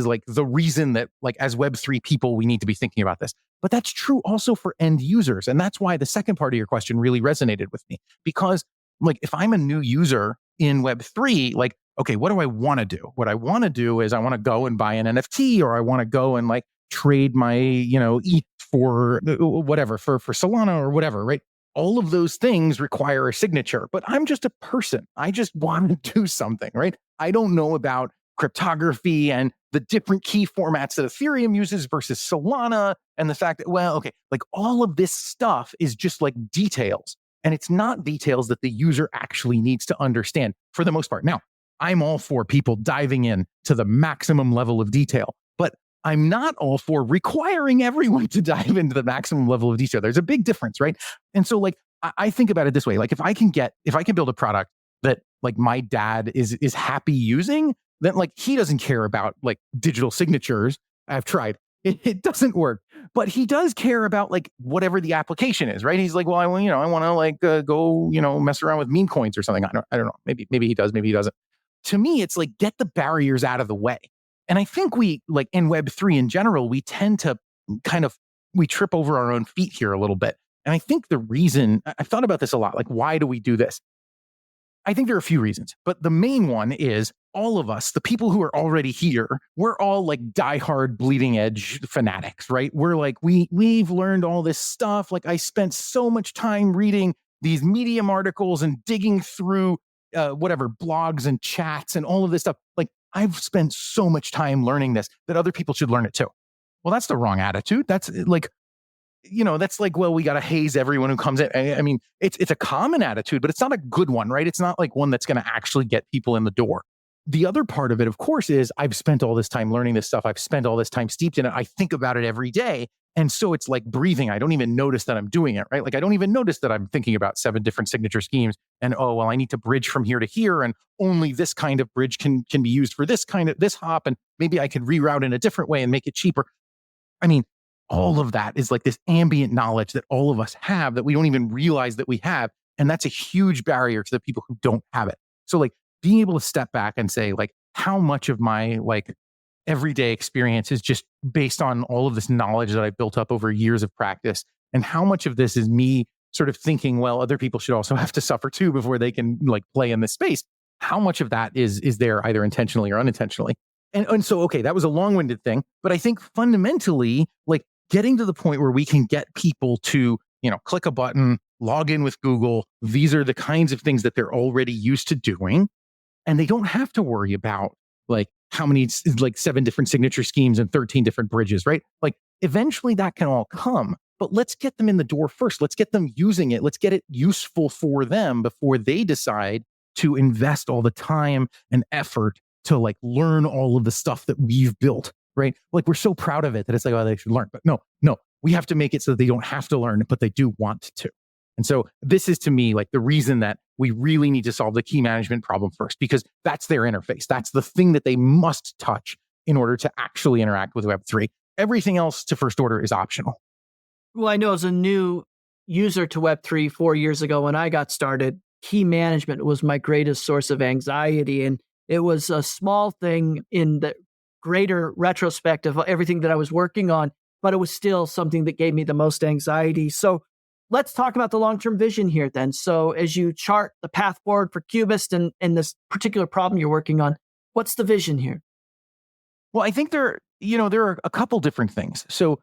like the reason that like as Web3 people, we need to be thinking about this. But that's true also for end users. And that's why the second part of your question really resonated with me. Because like if I'm a new user in Web3, like, okay, what do I want to do? What I want to do is I want to go and buy an NFT, or I want to go and like trade my, ETH for whatever, for Solana or whatever, right? All of those things require a signature, but I'm just a person. I just want to do something, right? I don't know about cryptography and the different key formats that Ethereum uses versus Solana, and the fact that, well, okay, like all of this stuff is just like details, and it's not details that the user actually needs to understand for the most part. Now, I'm all for people diving in to the maximum level of detail, but I'm not all for requiring everyone to dive into the maximum level of detail. There's a big difference, right? And so like, I think about it this way. Like if I can build a product that like my dad is happy using, then like he doesn't care about like digital signatures. I've tried. It doesn't work, but he does care about like whatever the application is, right? He's like, well, I want to like go, mess around with meme coins or something. I don't know. Maybe he does, maybe he doesn't. To me, it's like, get the barriers out of the way. And I think we like in Web3 in general, we tend to we trip over our own feet here a little bit. And I think the reason, I've thought about this a lot, like, why do we do this? I think there are a few reasons, but the main one is all of us, the people who are already here, we're all like diehard bleeding edge fanatics, right? We're like, we've learned all this stuff. Like I spent so much time reading these Medium articles and digging through blogs and chats and all of this stuff. Like I've spent so much time learning this that other people should learn it too. Well, that's the wrong attitude. That's like, well, we got to haze everyone who comes in. I mean, it's a common attitude, but it's not a good one, right? It's not like one that's going to actually get people in the door. The other part of it, of course, is I've spent all this time learning this stuff. I've spent all this time steeped in it. I think about it every day. And so it's like breathing. I don't even notice that I'm doing it, right? Like I don't even notice that I'm thinking about 7 different signature schemes and, oh, well, I need to bridge from here to here. And only this kind of bridge can be used for this hop. And maybe I could reroute in a different way and make it cheaper. I mean, all of that is like this ambient knowledge that all of us have that we don't even realize that we have. And that's a huge barrier to the people who don't have it. So like being able to step back and say like, how much of my like everyday experience is just based on all of this knowledge that I built up over years of practice? And how much of this is me sort of thinking, well, other people should also have to suffer too before they can like play in this space? How much of that is there either intentionally or unintentionally? And so, okay, that was a long-winded thing, but I think fundamentally, like getting to the point where we can get people to, click a button, log in with Google. These are the kinds of things that they're already used to doing. And they don't have to worry about like how many, like 7 different signature schemes and 13 different bridges, right? Like eventually that can all come, but let's get them in the door first. Let's get them using it. Let's get it useful for them before they decide to invest all the time and effort to like learn all of the stuff that we've built, right? Like we're so proud of it that it's like, oh, they should learn. But no, we have to make it so that they don't have to learn, but they do want to. And so this is to me like the reason that we really need to solve the key management problem first, because that's their interface. That's the thing that they must touch in order to actually interact with Web3. Everything else to first order is optional. Well, I know as a new user to Web3 4 years ago when I got started, key management was my greatest source of anxiety. And it was a small thing in the greater retrospect of everything that I was working on, but it was still something that gave me the most anxiety. So let's talk about the long-term vision here then. So as you chart the path forward for Cubist and this particular problem you're working on, what's the vision here? Well, I think there are a couple different things. So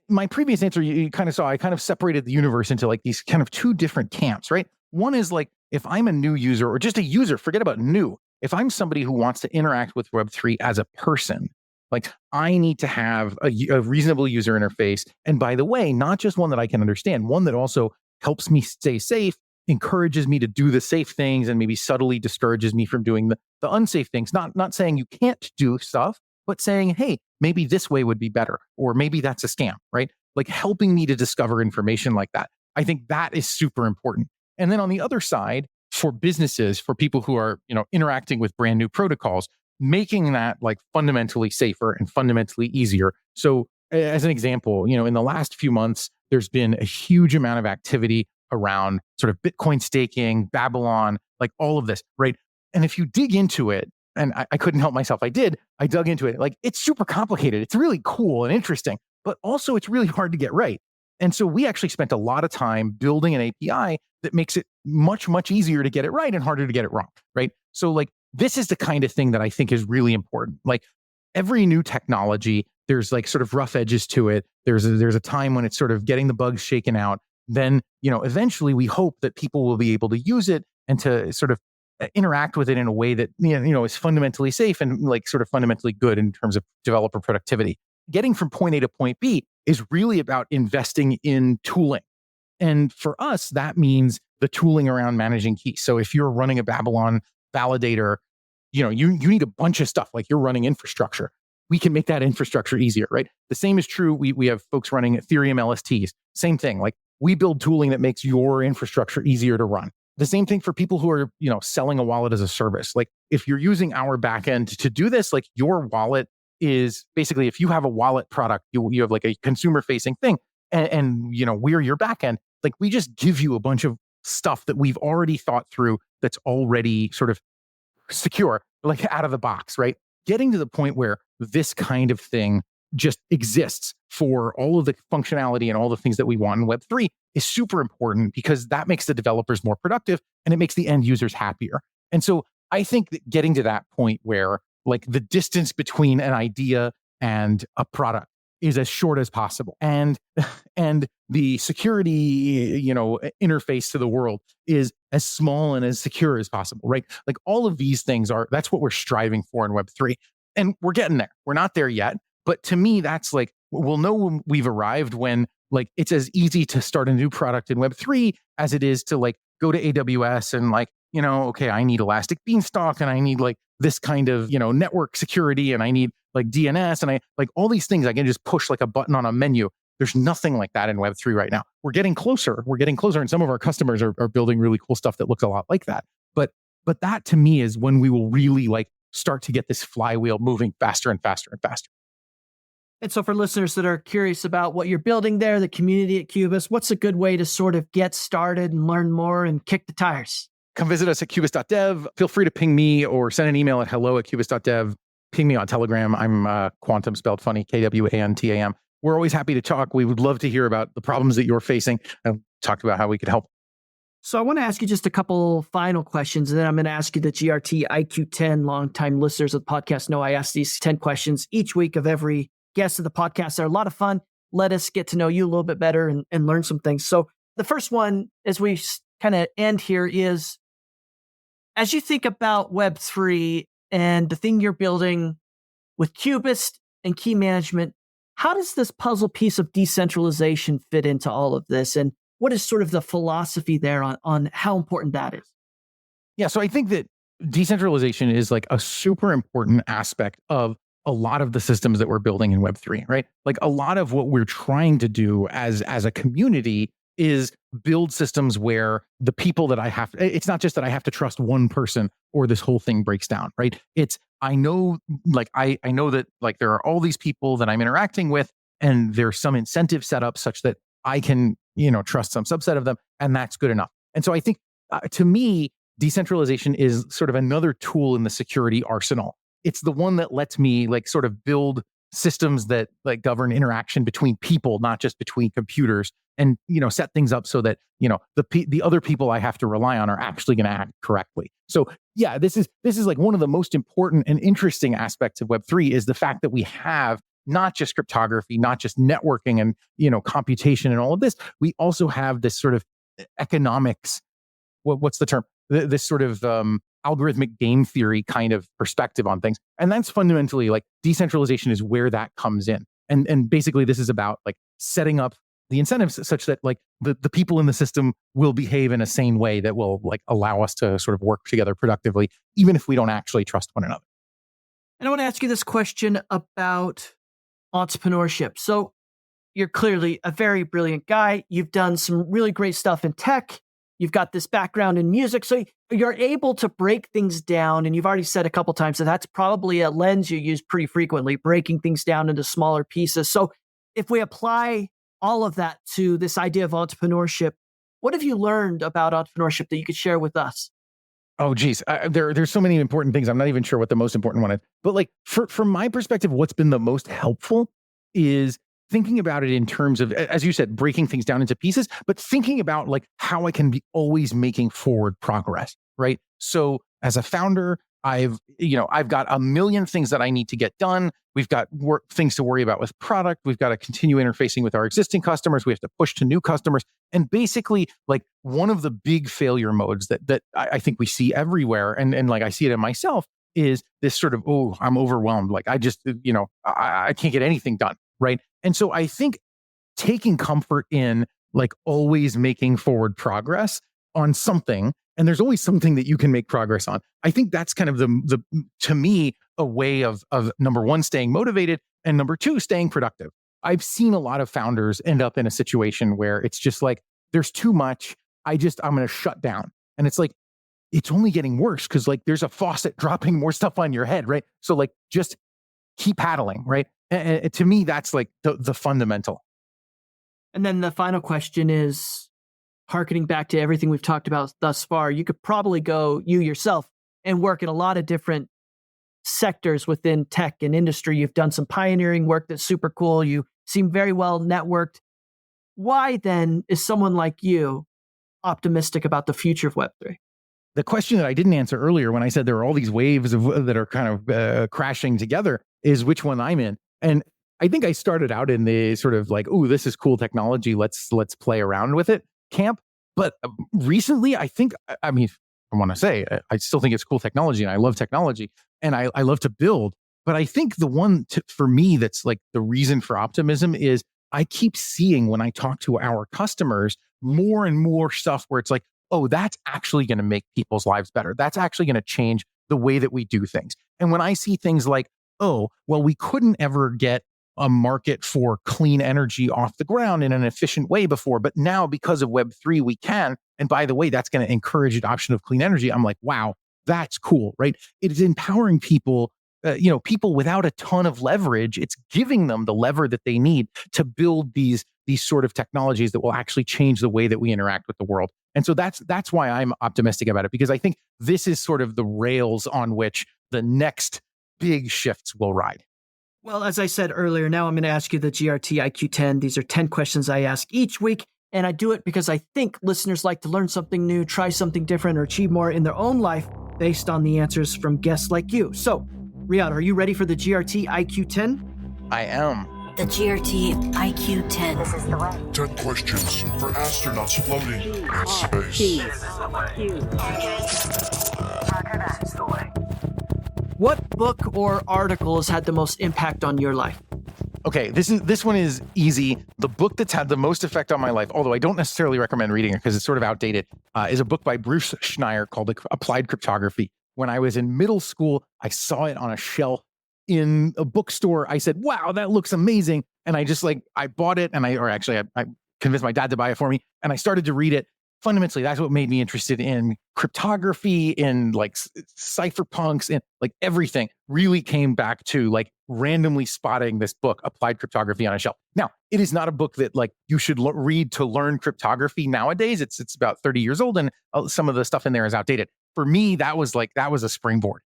my previous answer, you kind of saw, I kind of separated the universe into like these kind of 2 different camps, right? One is like, if I'm a new user or just a user, forget about new. If I'm somebody who wants to interact with Web3 as a person, like I need to have a reasonable user interface. And by the way, not just one that I can understand, one that also helps me stay safe, encourages me to do the safe things, and maybe subtly discourages me from doing the unsafe things. Not saying you can't do stuff, but saying, hey, maybe this way would be better, or maybe that's a scam, right? Like helping me to discover information like that. I think that is super important. And then on the other side, for businesses, for people who are, interacting with brand new protocols, making that like fundamentally safer and fundamentally easier. So as an example, in the last few months, there's been a huge amount of activity around sort of Bitcoin staking, Babylon, like all of this, right? And if you dig into it, and I couldn't help myself, I dug into it. Like it's super complicated. It's really cool and interesting, but also it's really hard to get right. And so we actually spent a lot of time building an API that makes it much, much easier to get it right and harder to get it wrong, right? So like, this is the kind of thing that I think is really important. Like every new technology, there's like sort of rough edges to it. There's a time when it's sort of getting the bugs shaken out. Then, eventually we hope that people will be able to use it and to sort of interact with it in a way that, is fundamentally safe and like sort of fundamentally good in terms of developer productivity. Getting from point A to point B is really about investing in tooling. And for us, that means the tooling around managing keys. So if you're running a Babylon validator, you need a bunch of stuff, like you're running infrastructure. we can make that infrastructure easier, right? The same is true. We have folks running Ethereum LSTs. Same thing. Like we build tooling that makes your infrastructure easier to run. The same thing for people who are, selling a wallet as a service. Like if you're using our backend to do this, like your wallet is basically, if you have a wallet product, you have like a consumer facing thing and we're your backend, like we just give you a bunch of stuff that we've already thought through that's already sort of secure, like out of the box, right? Getting to the point where this kind of thing just exists for all of the functionality and all the things that we want in Web3 is super important because that makes the developers more productive and it makes the end users happier. And so I think that getting to that point where like the distance between an idea and a product is as short as possible. And the security, interface to the world is as small and as secure as possible, right? Like all of these things that's what we're striving for in Web3. And we're getting there. We're not there yet. But to me, that's like, we'll know when we've arrived when like it's as easy to start a new product in Web3 as it is to like go to AWS and like, okay, I need Elastic Beanstalk and I need like this kind of, network security and I need like DNS and I like all these things. I can just push like a button on a menu. There's nothing like that in Web3 right now. We're getting closer. And some of our customers are building really cool stuff that looks a lot like that. But that to me is when we will really like start to get this flywheel moving faster and faster and faster. And so for listeners that are curious about what you're building there, the community at Cubist, what's a good way to sort of get started and learn more and kick the tires? Come visit us at cubist.dev. Feel free to ping me or send an email at hello@cubist.dev. Ping me on Telegram. I'm Quantum, spelled funny, Kwantam. We're always happy to talk. We would love to hear about the problems that you're facing and talk about how we could help. So I want to ask you just a couple final questions, and then I'm going to ask you the GRTiQ 10. Longtime listeners of the podcast know I ask these 10 questions each week of every guest of the podcast. They're a lot of fun. Let us get to know you a little bit better and learn some things. So the first one, as we kind of end here, is as you think about Web3 and the thing you're building with Cubist and key management, how does this puzzle piece of decentralization fit into all of this? And what is sort of the philosophy there on how important that is? Yeah, so I think that decentralization is like a super important aspect of a lot of the systems that we're building in Web3, right? Like a lot of what we're trying to do as a community is build systems where the people that it's not just that I have to trust one person or this whole thing breaks down, right? It's, I know that like there are all these people that I'm interacting with and there's some incentive set up such that I can, trust some subset of them and that's good enough. And so I think to me, decentralization is sort of another tool in the security arsenal. It's the one that lets me like sort of build systems that like govern interaction between people, not just between computers, and set things up so that the other people I have to rely on are actually going to act correctly. So yeah, this is like one of the most important and interesting aspects of Web3 is the fact that we have not just cryptography, not just networking and computation and all of this. We also have this sort of economics. What's the term? This sort of algorithmic game theory kind of perspective on things. And that's fundamentally like decentralization is where that comes in. And basically this is about like setting up the incentives such that like the people in the system will behave in a sane way that will like allow us to sort of work together productively, even if we don't actually trust one another. And I want to ask you this question about entrepreneurship. So you're clearly a very brilliant guy. You've done some really great stuff in tech. You've got this background in music. So you're able to break things down. And you've already said a couple times that that's probably a lens you use pretty frequently, breaking things down into smaller pieces. So if we apply all of that to this idea of entrepreneurship, what have you learned about entrepreneurship that you could share with us? Oh, geez. There's so many important things. I'm not even sure what the most important one is. But like from my perspective, what's been the most helpful is thinking about it in terms of, as you said, breaking things down into pieces, but thinking about like how I can be always making forward progress, right? So as a founder, I've got a million things that I need to get done. We've got things to worry about with product. We've got to continue interfacing with our existing customers. We have to push to new customers. And basically, like one of the big failure modes that I think we see everywhere, and like I see it in myself, is this sort of, oh, I'm overwhelmed. Like I just, I can't get anything done, right? And so I think taking comfort in like always making forward progress on something, and there's always something that you can make progress on. I think that's kind of to me, a way of number one, staying motivated, and number two, staying productive. I've seen a lot of founders end up in a situation where it's just like, there's too much. I'm going to shut down. And it's like, it's only getting worse because like there's a faucet dropping more stuff on your head, right? So like just keep paddling, right? And to me, that's like the fundamental. And then the final question is, hearkening back to everything we've talked about thus far, you could probably go, you yourself, and work in a lot of different sectors within tech and industry. You've done some pioneering work that's super cool. You seem very well networked. Why then is someone like you optimistic about the future of Web3? The question that I didn't answer earlier when I said there are all these waves that are kind of crashing together is which one I'm in. And I think I started out in the sort of like, oh, this is cool technology. Let's play around with it camp. But recently, I want to say, I still think it's cool technology and I love technology and I love to build. But I think the one for me that's like the reason for optimism is I keep seeing when I talk to our customers more and more stuff where it's like, oh, that's actually going to make people's lives better. That's actually going to change the way that we do things. And when I see things like, oh, well, we couldn't ever get a market for clean energy off the ground in an efficient way before, but now because of Web3, we can. And by the way, that's going to encourage adoption of clean energy. I'm like, wow, that's cool, right? It is empowering people, people without a ton of leverage. It's giving them the lever that they need to build these sort of technologies that will actually change the way that we interact with the world. And so that's why I'm optimistic about it, because I think this is sort of the rails on which the next big shifts will ride. Well, as I said earlier, now I'm going to ask you the GRTiQ 10. These are 10 questions I ask each week, and I do it because I think listeners like to learn something new, try something different, or achieve more in their own life based on the answers from guests like you. So, Riad, are you ready for the GRTiQ 10? I am. The GRTiQ 10. This is the way. 10 questions for astronauts floating in space. This is the way. What book or article has had the most impact on your life? Okay, this one is easy. The book that's had the most effect on my life, although I don't necessarily recommend reading it because it's sort of outdated, is a book by Bruce Schneier called Applied Cryptography. When I was in middle school, I saw it on a shelf in a bookstore. I said, wow, that looks amazing. And I bought it and I convinced my dad to buy it for me. And I started to read it. Fundamentally, that's what made me interested in cryptography, in like cypherpunks, and like everything really came back to like randomly spotting this book, Applied Cryptography, on a shelf. Now, it is not a book that like you should read to learn cryptography nowadays. It's about 30 years old and some of the stuff in there is outdated. For me, that was a springboard.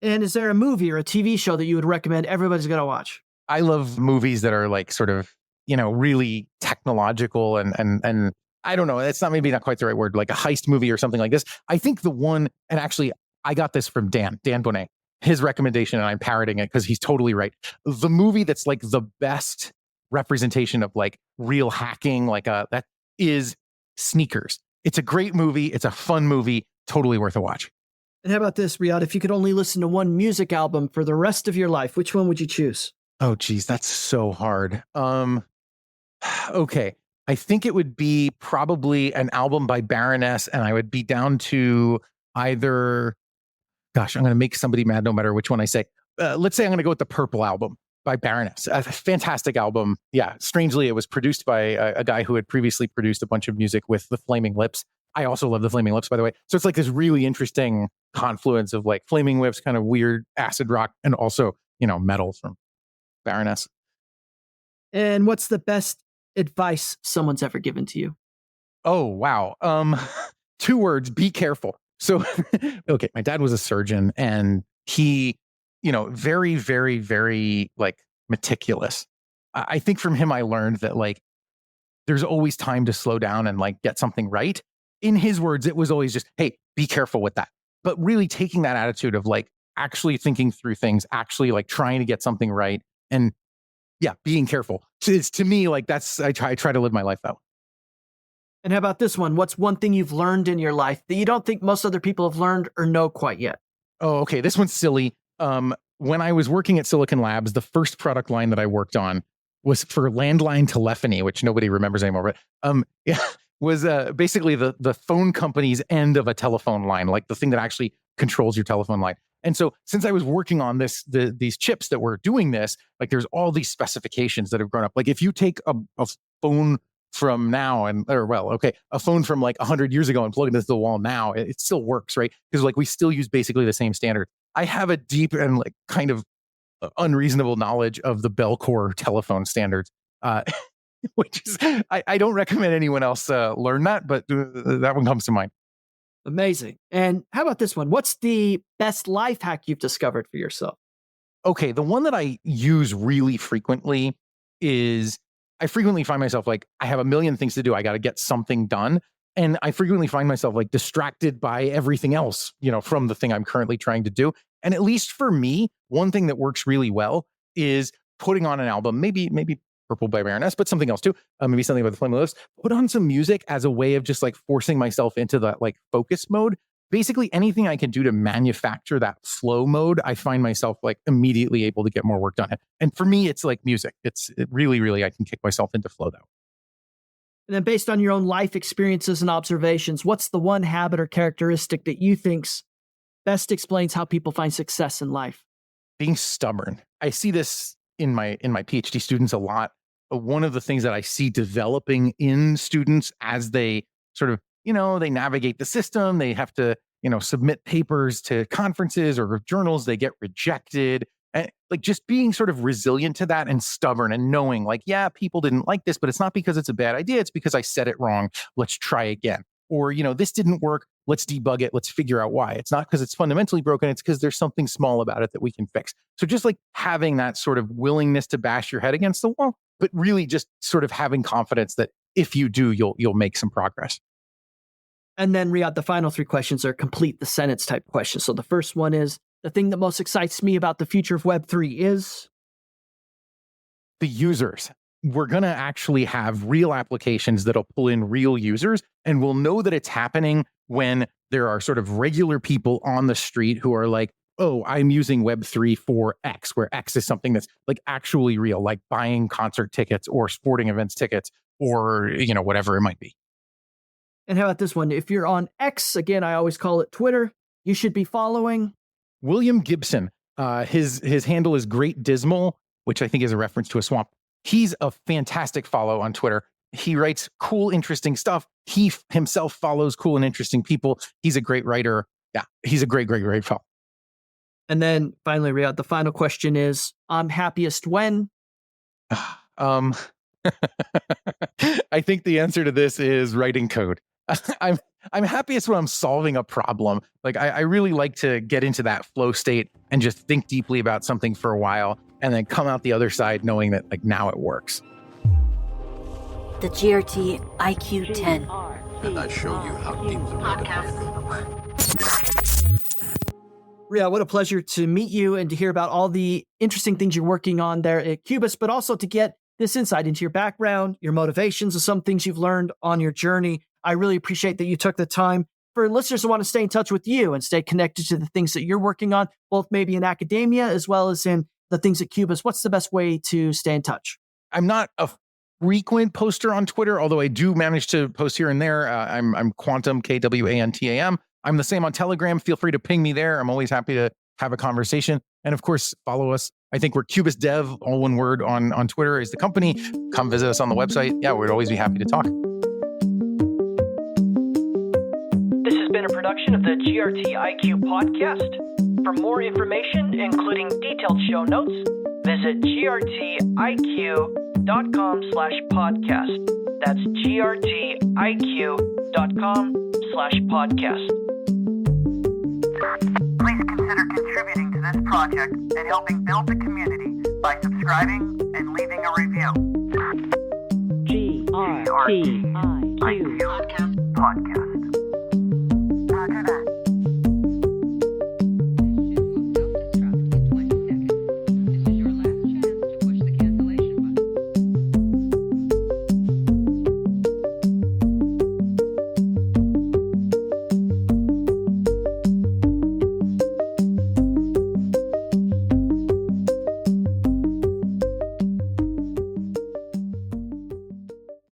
And is there a movie or a TV show that you would recommend everybody's going to watch? I love movies that are like sort of, really technological and I don't know, it's maybe not quite the right word, like a heist movie or something like this. I think the one, and actually I got this from Dan Bonet, his recommendation, and I'm parroting it because he's totally right. The movie that's like the best representation of like real hacking, that is Sneakers. It's a great movie. It's a fun movie. Totally worth a watch. And how about this, Riad? If you could only listen to one music album for the rest of your life, which one would you choose? Oh, geez, that's so hard. Okay. I think it would be probably an album by Baroness, and I would be down to either, gosh, I'm going to make somebody mad no matter which one I say. Let's say I'm going to go with the Purple album by Baroness. A fantastic album. Yeah, strangely, it was produced by a guy who had previously produced a bunch of music with the Flaming Lips. I also love the Flaming Lips, by the way. So it's like this really interesting confluence of like Flaming Lips, kind of weird acid rock, and also, metal from Baroness. And what's the best advice someone's ever given to you? Oh, wow. 2 words, be careful. So, okay, my dad was a surgeon and he, very, very, very like meticulous. I think from him, I learned that like, there's always time to slow down and like get something right. In his words, it was always just, hey, be careful with that. But really taking that attitude of like actually thinking through things, actually like trying to get something right. And yeah, being careful. It's to me, like I try to live my life that way. And how about this one? What's one thing you've learned in your life that you don't think most other people have learned or know quite yet? Oh, okay. This one's silly. When I was working at Silicon Labs, the first product line that I worked on was for landline telephony, which nobody remembers anymore, but was basically the phone company's end of a telephone line, like the thing that actually controls your telephone line. And so since I was working on these chips that were doing this, like there's all these specifications that have grown up. Like if you take a phone from now a phone from like 100 years ago and plug it into the wall now, it still works, right? Because like we still use basically the same standard. I have a deep and like kind of unreasonable knowledge of the Bell-Core telephone standards, which is, I don't recommend anyone else learn that, but that one comes to mind. Amazing. And how about this one? What's the best life hack you've discovered for yourself? Okay, the one that I use really frequently is I frequently find myself like, I have a million things to do. I got to get something done. And I frequently find myself like distracted by everything else, from the thing I'm currently trying to do. And at least for me, one thing that works really well is putting on an album, maybe Purple by Baroness, but something else too. Maybe something about the Flame of Lips. Put on some music as a way of just like forcing myself into that like focus mode. Basically anything I can do to manufacture that flow mode, I find myself like immediately able to get more work done. And for me, it's like music. It really, I can kick myself into flow that way. And then based on your own life experiences and observations, what's the one habit or characteristic that you think's best explains how people find success in life? Being stubborn. I see this in my PhD students a lot. One of the things that I see developing in students as they sort of, they navigate the system, they have to, submit papers to conferences or journals, they get rejected. And like just being sort of resilient to that and stubborn and knowing like, yeah, people didn't like this, but it's not because it's a bad idea. It's because I said it wrong. Let's try again. Or, this didn't work. Let's debug it. Let's figure out why. It's not because it's fundamentally broken. It's because there's something small about it that we can fix. So just like having that sort of willingness to bash your head against the wall, but really just sort of having confidence that if you do, you'll make some progress. And then Riad, the final three questions are complete the sentence type questions. So the first one is, the thing that most excites me about the future of Web3 is? The users. We're going to actually have real applications that'll pull in real users, and we'll know that it's happening when there are sort of regular people on the street who are like, oh, I'm using Web3 for X, where X is something that's like actually real, like buying concert tickets or sporting events tickets or, whatever it might be. And how about this one? If you're on X, again, I always call it Twitter, you should be following William Gibson. His handle is Great Dismal, which I think is a reference to a swamp. He's a fantastic follow on Twitter. He writes cool, interesting stuff. He himself follows cool and interesting people. He's a great writer. Yeah, he's a great follow. And then finally, Riad, the final question is, I'm happiest when? I think the answer to this is writing code. I'm happiest when I'm solving a problem. Like I really like to get into that flow state and just think deeply about something for a while and then come out the other side knowing that like now it works. The GRTiQ 10. And I show you how deep the Riad, what a pleasure to meet you and to hear about all the interesting things you're working on there at Cubist, but also to get this insight into your background, your motivations, and some things you've learned on your journey. I really appreciate that you took the time. For listeners who want to stay in touch with you and stay connected to the things that you're working on, both maybe in academia as well as in the things at Cubist, what's the best way to stay in touch? I'm not a frequent poster on Twitter, although I do manage to post here and there. I'm Quantum, KWANTAM. I'm the same on Telegram. Feel free to ping me there. I'm always happy to have a conversation. And of course, follow us. I think we're Cubist Dev, all one word on Twitter is the company. Come visit us on the website. Yeah, we'd always be happy to talk. This has been a production of the GRTiQ podcast. For more information, including detailed show notes, visit grtiq.com/podcast. That's grtiq.com/podcast. Please consider contributing to this project and helping build the community by subscribing and leaving a review. GRTiQ Podcast. Roger that.